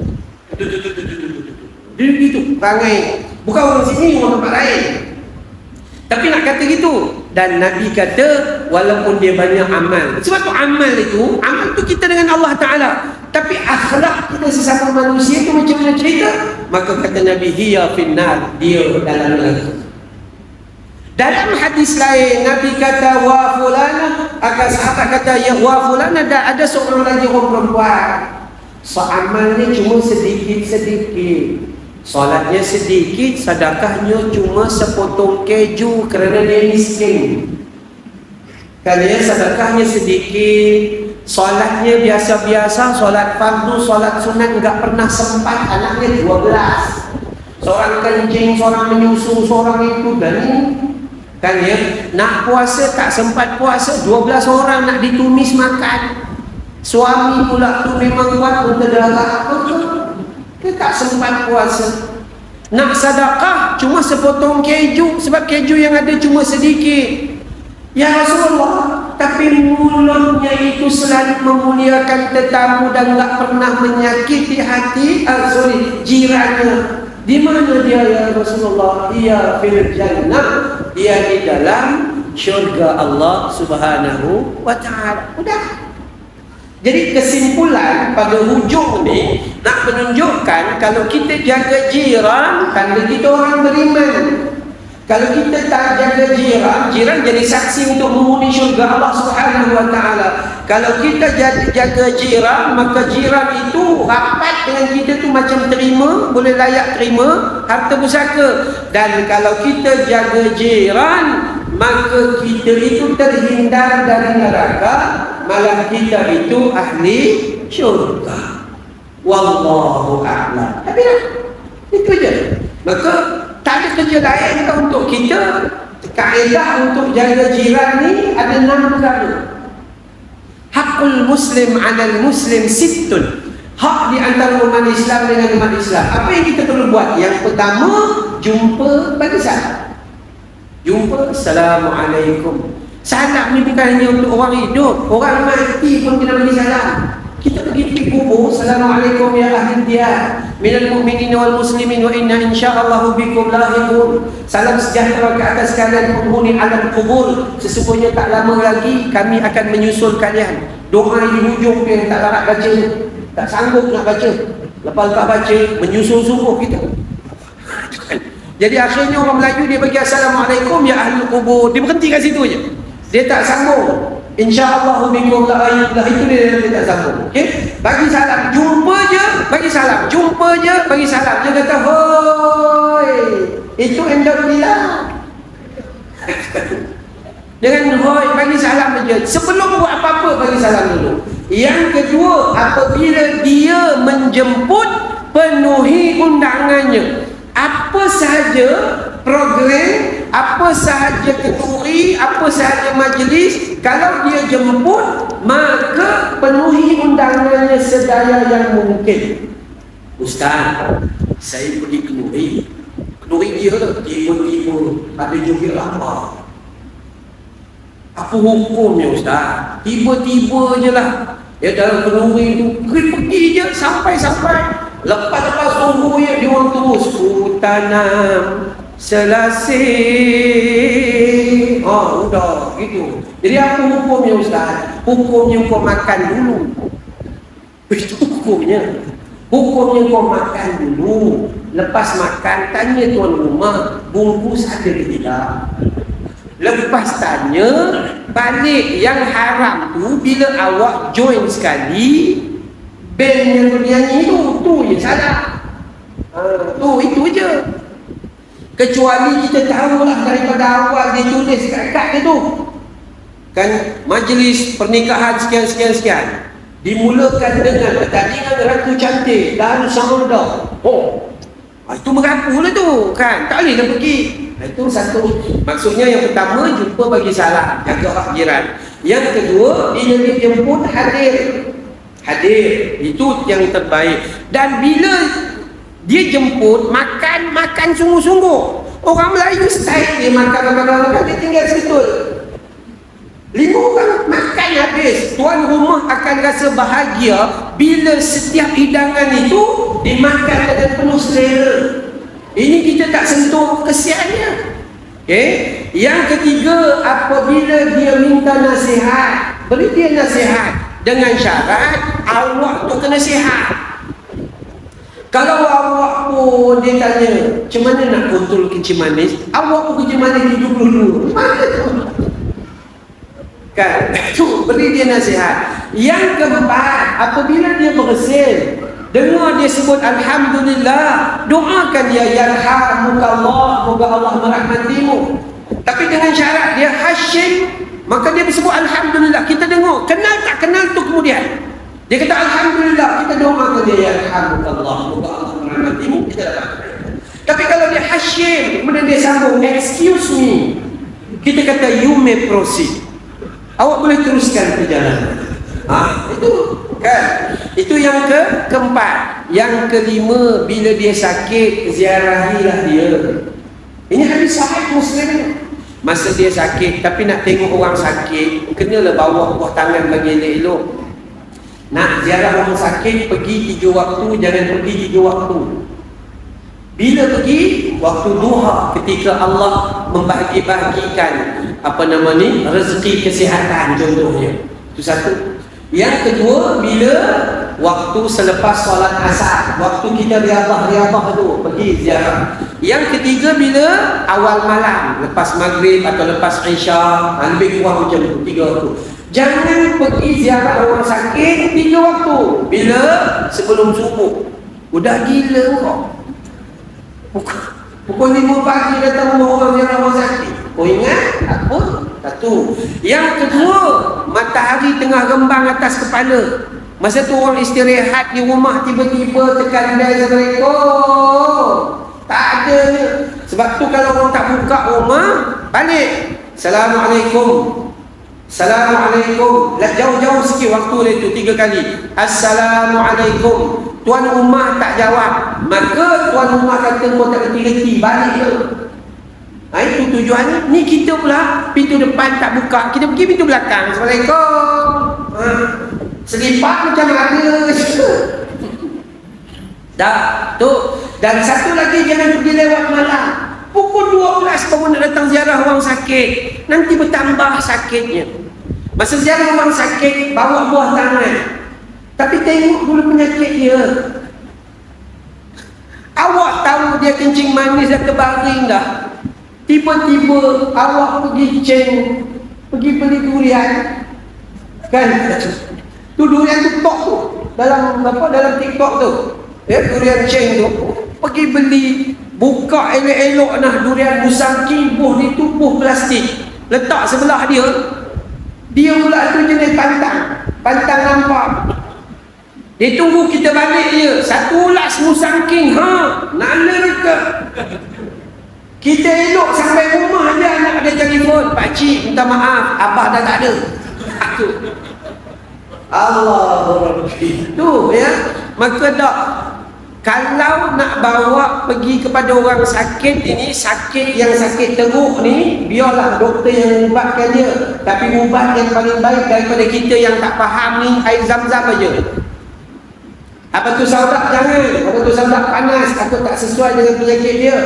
dia begitu perangai. Bukan orang sini, orang tempat lain, tapi nak kata gitu. Dan Nabi kata walaupun dia banyak amal, sebab tu amal tu kita dengan Allah Ta'ala, tapi akhlak kita sesama manusia tu macam mana cerita? Maka kata Nabi, hiya finnar, dia dalam neraka. Dalam hadis lain Nabi kata wa fulana, akan sahabat kata ya wa fulana, ada seorang lagi orang perempuan, amalnya cuma sedikit-sedikit, solatnya sedikit, sedekahnya cuma sepotong keju kerana dia miskin. Kerana sedekahnya sedikit, solatnya biasa-biasa, solat fardu, solat sunat enggak pernah sempat. Anaknya 12, seorang kencing, seorang menyusu, seorang itu dan ini. Kan ya, nak puasa tak sempat puasa, 12 orang nak ditumis makan. Suami pula tu memang kuat untuk darah apa tu, dia tak sempat puasa. Nak sedekah cuma sepotong keju, sebab keju yang ada cuma sedikit. Ya Rasulullah, tapi mulutnya itu selalu memuliakan tetamu dan tak pernah menyakiti hati jirannya. Di mana dia ya Rasulullah? Dia fil jannah, dia di dalam syurga Allah Subhanahu wa ta'ala. Udah. Jadi kesimpulan pada hujung ni nak menunjukkan kalau kita jaga jiran, tanda kita orang beriman. Kalau kita tak jaga jiran, jiran jadi saksi untuk menghuni syurga Allah Subhanahu wa ta'ala. Kalau kita jaga jiran, maka jiran itu rapat dengan kita tu macam terima, boleh layak terima harta pusaka. Dan kalau kita jaga jiran, maka kita itu terhindar dari neraka, malah kita itu ahli syurga. Wallahu a'lam. Tapi dah, itu je. Maka tak ada kerja lain kan untuk kita. Kaedah untuk jaga jiran ni ada 6 perkara. Hakul muslim 'alal muslim sittun. Hak di antara umat Islam dengan umat Islam. Apa yang kita perlu buat? Yang pertama, jumpa bagi salam. Jumpa, Assalamualaikum. Salam ni bukan hanya untuk orang hidup, orang mati pun kena bagi salam. Kita pergi kubur, Assalamualaikum ya ahli diyar minal mu'minin wal muslimin wa inna insyaallah bikum lahiqun. Salam sejahtera ke atas kalian penghuni alam kubur, sesungguhnya tak lama lagi kami akan menyusul kalian. Doa di hujung yang tak larat baca, tak sanggup nak baca, lepas baca menyusul sungguh kita. Jadi akhirnya orang Melayu dia bagi Assalamualaikum ya ahli kubur, dia berhenti kat situ je, dia tak sambung insyaallah bikum lahiqun, itu dia tak sambung. Okey, bagi salam, jumpa je bagi salam, jumpa je bagi salam. Dia kata hoi, itu endok bila dengan hoi bagi salam je, sebelum buat apa-apa bagi salam dulu. Yang kedua, apabila dia menjemput, penuhi undangannya. Apa sahaja program, apa sahaja kenduri, apa sahaja majlis, kalau dia jemput, maka penuhi undangannya sedaya yang mungkin. Ustaz, saya pergi kenduri dia tiba-tiba ada joget lama. Apa hukumnya Ustaz? Tiba-tiba je lah, ya dalam kenduri tu pergi je sampai lepas tunggu ya, dia orang terus ku tanam selasih. Udah gitu. Jadi apa hukumnya Ustaz? Hukumnya kau makan dulu. Itu hukumnya. Hukumnya kau makan dulu. Lepas makan, tanya tuan rumah, bungkus ada ke tidak? Lepas tanya, balik yang haram tu bila awak join sekali, band yang bernyanyi tu je salah. Itu je. Kecuali kita tahulah daripada awal dia tulis kat dia tu, Kan majlis pernikahan sekian dimulakan dengan pertandingan ratu cantik dan samudra. Itu merapu lah tu kan, tak boleh dah pergi. Itu satu. Maksudnya yang pertama, jumpa bagi salam, jaga hak jiran. Yang kedua, bila dijemput hadir, itu yang terbaik. Dan bila dia jemput, makan sungguh-sungguh. Orang Melayu style dia makan, dia tinggal sebetul 5 orang makan habis. Tuan rumah akan rasa bahagia bila setiap hidangan itu dimakan dengan penuh selera. Ini kita tak sentuh kesiannya. Yang ketiga, apabila dia minta nasihat, beri dia nasihat dengan syarat awak tu kena sihat. Kalau awak pun dia tanya, macam mana nak kontrol kencing manis? Awak pun kencing manis hidup dulu. Mana tu? Kan? Itu beri dia nasihat. Yang keempat, apabila dia bersin, dengar dia sebut Alhamdulillah, doakan dia, yarhamukallah, moga Allah merahmatimu. Tapi dengan syarat dia Hashim, maka dia disebut Alhamdulillah. Kita dengar, kenal tak kenal tu kemudian dia kata Alhamdulillah, kita doakan dia, yarhamukallah, moga Allah merahmatimu, kita dapat. Tapi kalau dia Hashim, kemudian dia sambung excuse me, kita kata you may proceed, awak boleh teruskan perjalanan. Itu kan. Itu yang keempat. Yang kelima, bila dia sakit, ziarahilah dia. Ini hadis sahih Muslim. Masa dia sakit, tapi nak tengok orang sakit, kenalah bawa buah tangan bagi elok-elok. Nak ziarah orang sakit, pergi 3 waktu, jangan pergi 3 waktu. Bila pergi? Waktu duha, ketika Allah membagi-bagikan rezeki kesihatan contohnya. Itu satu. Yang kedua, bila waktu selepas solat asar, waktu kita riadah tu pergi ziarah. Yang ketiga, bila awal malam, lepas maghrib atau lepas isya, lebih kurang macam tu, 3 waktu. Jangan pergi ziarah orang sakit 3 waktu. Bila? Sebelum subuh. Udah gila kau. Pukul 5 pagi datang rumah orang ziarah orang sakit. Kau ingat? Apa? Satu. Yang kedua, matahari tengah rembang atas kepala. Masa tu orang istirahat di rumah, tiba-tiba tekan bel Assalamualaikum. Tak ada. Sebab tu kalau orang tak buka rumah, balik. Assalamualaikum. Assalamualaikum. Jauh-jauh sikit waktu dia tu 3 kali. Assalamualaikum. Tuan rumah tak jawab, maka tuan rumah kata kau tak reti-reti, balik je. Itu tujuannya. Ni kita pula pintu depan tak buka, kita pergi pintu belakang. Assalamualaikum. Selipat macam ada. Dah tu. Dan satu lagi, jangan pergi lewat malam. Pukul 12 baru nak datang ziarah orang sakit. Nanti bertambah sakitnya. Masa ziarah orang sakit, bawa buah tangan. Tapi tengok dulu penyakit dia. Awak tahu dia kencing manis dah terbaring dah. Tiba-tiba awak pergi beli durian. Kan? Tu durian tu tok tu. Dalam TikTok tu. Durian ceng tu. Pergi beli, buka elok-elok nah durian busangking, buh ditubuh plastik. Letak sebelah dia. Dia pula tu jenis pantang nampak. Dia tunggu kita balik dia. Satu ulas musangking. Nala reka. Kita elok sampai rumah dia, anak ada telefon. Pakcik minta maaf, abah dah tak ada. Allah itu ya. Maka tak, kalau nak bawa pergi kepada orang sakit ini, sakit yang sakit teruk ni, biarlah doktor yang ubatkan dia. Tapi ubat yang paling baik daripada kita yang tak faham ni, air zam-zam aja. Apa tu saudak jangan, apa tu saudak panas, takut tak sesuai dengan penyakit dia.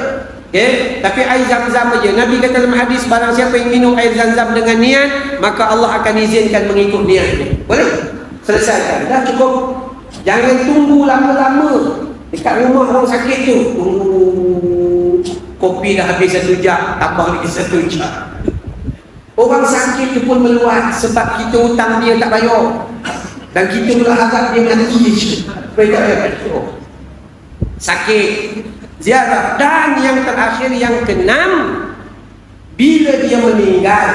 Tapi air zam-zam aja. Nabi kata dalam hadis, barang siapa yang minum air zam-zam dengan niat, maka Allah akan izinkan mengikut niatnya. Boleh? Selesaikan. Dah cukup. Jangan tunggu lama-lama dekat rumah orang sakit tu. Tunggu kopi dah habis 1 jam, tambah lagi 1 jam. Orang sakit tu pun meluat sebab kita hutang dia tak bayar. Dan kita pula harap dia mati je. Sakit, ziarah. Dan yang terakhir, yang keenam, bila dia meninggal,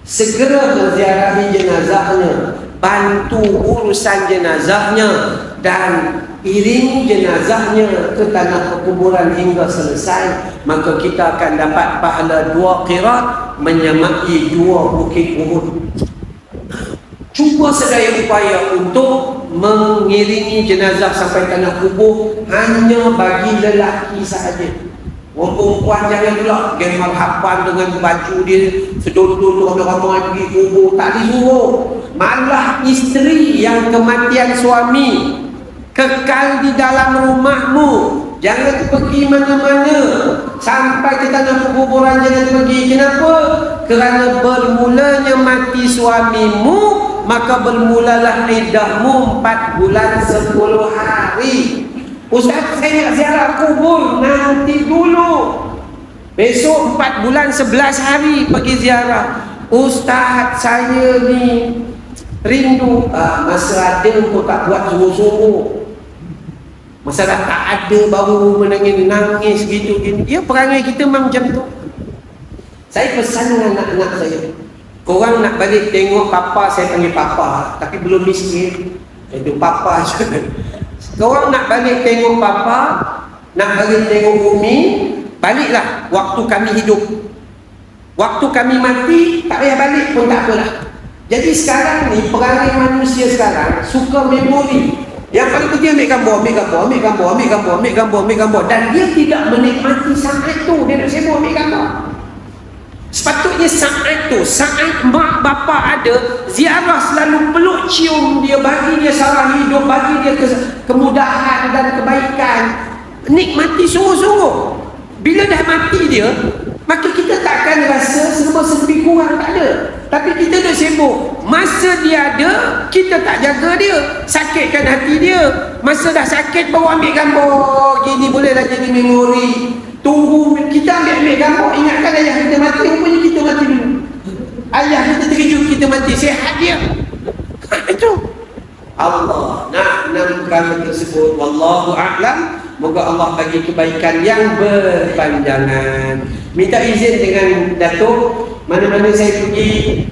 segera menziarahi jenazahnya, bantu urusan jenazahnya, dan iringi jenazahnya ke tanah perkuburan hingga selesai, maka kita akan dapat pahala 2 qirat menyamai 2 bukit Uhud. Cuba sedaya upaya untuk mengiringi jenazah sampai tanah kubur hanya bagi lelaki sahaja. Orang perempuan jangan pula geng marhaban dengan baju dia sedul-dul ramai-ramai pergi kubur, tak disuruh. Malah isteri yang kematian suami kekal di dalam rumahmu, jangan pergi mana-mana sampai ke tanah perkuburan, jangan pergi. Kenapa? Kerana bermulanya mati suamimu, maka bermulalah iddahmu 4 bulan 10 hari. Ustaz, saya nak ziarah kubur. Nanti dulu, besok 4 bulan 11 hari pergi ziarah. Ustaz, saya ni rindu. Masa ada kau tak buat sungguh-sungguh. Masa dah tak ada baru menangis gitu gini. Ya, perangai kita memang macam tu. Saya pesan dengan anak-anak saya, korang nak balik tengok papa, saya panggil papa, tapi belum miskin, itu papa je. Korang nak balik tengok papa, nak balik tengok bumi, baliklah waktu kami hidup. Waktu kami mati, tak payah balik pun tak apalah. Jadi sekarang ni, perangai manusia sekarang suka memori. Yang paling penting ambil gambar, dan dia tidak menikmati saat tu. Dia nak sibuk ambil gambar. Sepatutnya saat tu, saat mak bapa ada, ziarah selalu peluk cium dia, bagi dia sarah hidup, bagi dia kemudahan dan kebaikan. Nikmati sungguh-sungguh. Bila dah mati dia, maka kita takkan rasa serba serbi kurang, tak ada. Tapi kita dah sibuk. Masa dia ada, kita tak jaga dia, sakitkan hati dia. Masa dah sakit baru ambil gambar gini, bolehlah jadi memori. Tunggu kita ambil gambar, ingatkan ayah kita mati, rupanya kita mati dulu. Ayah kita terkejut kita mati, sihat dia. Itu Allah nak perkara tersebut. Wallahu a'lam. Moga Allah bagi kebaikan yang berpanjangan. Minta izin dengan Datuk, mana-mana saya pergi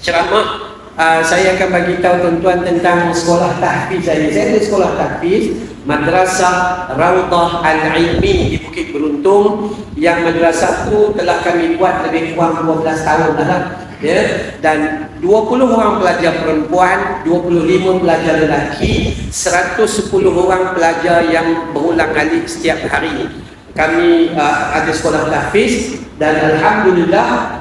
ceramah, saya akan bagi tahu tuan-tuan tentang sekolah tahfiz saya. Saya ada sekolah tahfiz, Madrasah Rawdah Al-Ilmi di Bukit Beruntung, yang madrasah tu telah kami buat lebih kurang 12 tahun dah. Ya, dan 20 orang pelajar perempuan, 25 pelajar lelaki, 110 orang pelajar yang berulang alik setiap hari. Kami ada sekolah tahfiz, dan alhamdulillah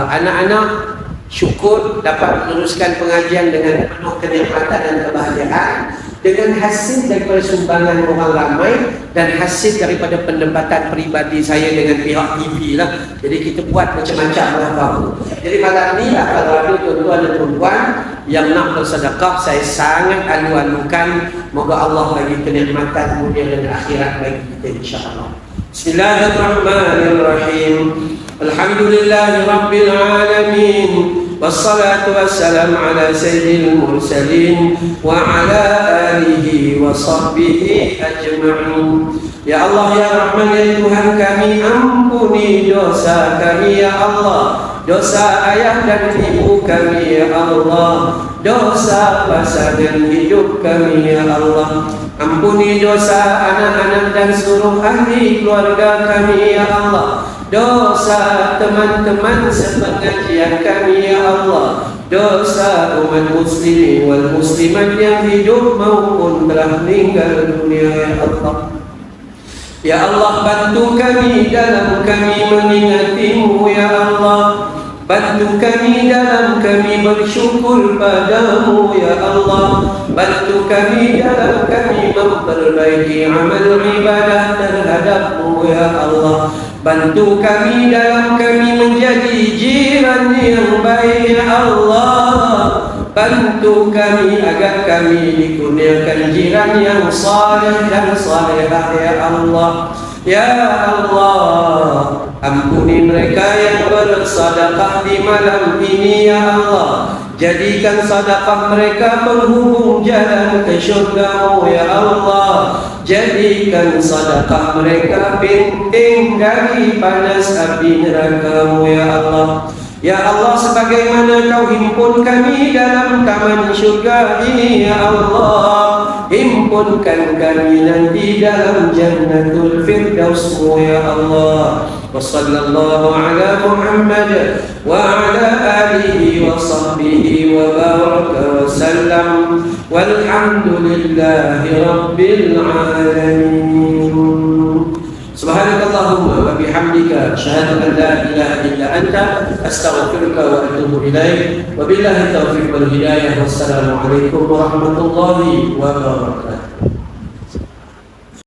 anak-anak syukur dapat meneruskan pengajian dengan penuh kenikmatan dan kebahagiaan, dengan hasil daripada sumbangan orang ramai dan hasil daripada pendapatan peribadi saya dengan pihak TV lah. Jadi kita buat macam-macam lah. Jadi malam ni lah, kalau ada tuan-tuan dan perempuan yang nak bersedekah, saya sangat alu-alukan. Moga Allah bagi kenikmatan dunia dan akhirat bagi kita, insya-Allah. Bismillahirrahmanirrahim. Alhamdulillahi Rabbil Alamin. Wassalatu wassalamu ala sayyidil mursalin wa ala alihi wa sahbihi ajma'in. Ya Allah, ya Rahman, ya Tuhan kami, ampuni dosa kami ya Allah, dosa ayah dan ibu kami ya Allah, dosa pasangan hidup kami ya Allah. Ampuni dosa anak-anak dan seluruh ahli keluarga kami ya Allah, dosa teman-teman sepengajian kami ya Allah, dosa umat muslimin wal muslimat yang hidup maupun telah meninggal dunia ya Allah. Ya Allah, bantu kami dalam kami mengingatimu ya Allah, bantu kami dalam kami bersyukur padamu ya Allah, bantu kami dalam kami memperbaiki amal ibadah terhadapmu ya Allah, bantu kami dalam kami menjadi jiran yang baik ya Allah, bantu kami agar kami dikurniakan jiran yang saleh dan salehah ya Allah. Ya Allah, ampuni mereka yang bersedekah di malam ini ya Allah, jadikan sedekah mereka penghubung jalan ke syurga-Mu ya Allah, jadikan sedekah mereka pinting dari panas api neraka-Mu ya Allah. Ya Allah, sebagaimana Kau himpun kami dalam taman syurga ini, Ya Allah, himpunkan kami nanti dalam Jannatul Firdaus-Mu, Ya Allah. Wa sallallahu ala Muhammad wa ala alihi wa sahbihi wa baraka wa sallam, walhamdulillahi rabbil alamin. Subhanakallahumma wa bihamdika asyhadu an la ilaha illa anta astaghfiruka wa atubu ilaik. Wabillahi taufiq wal hidayah. Wassalamu alaikum warahmatullahi wabarakatuh.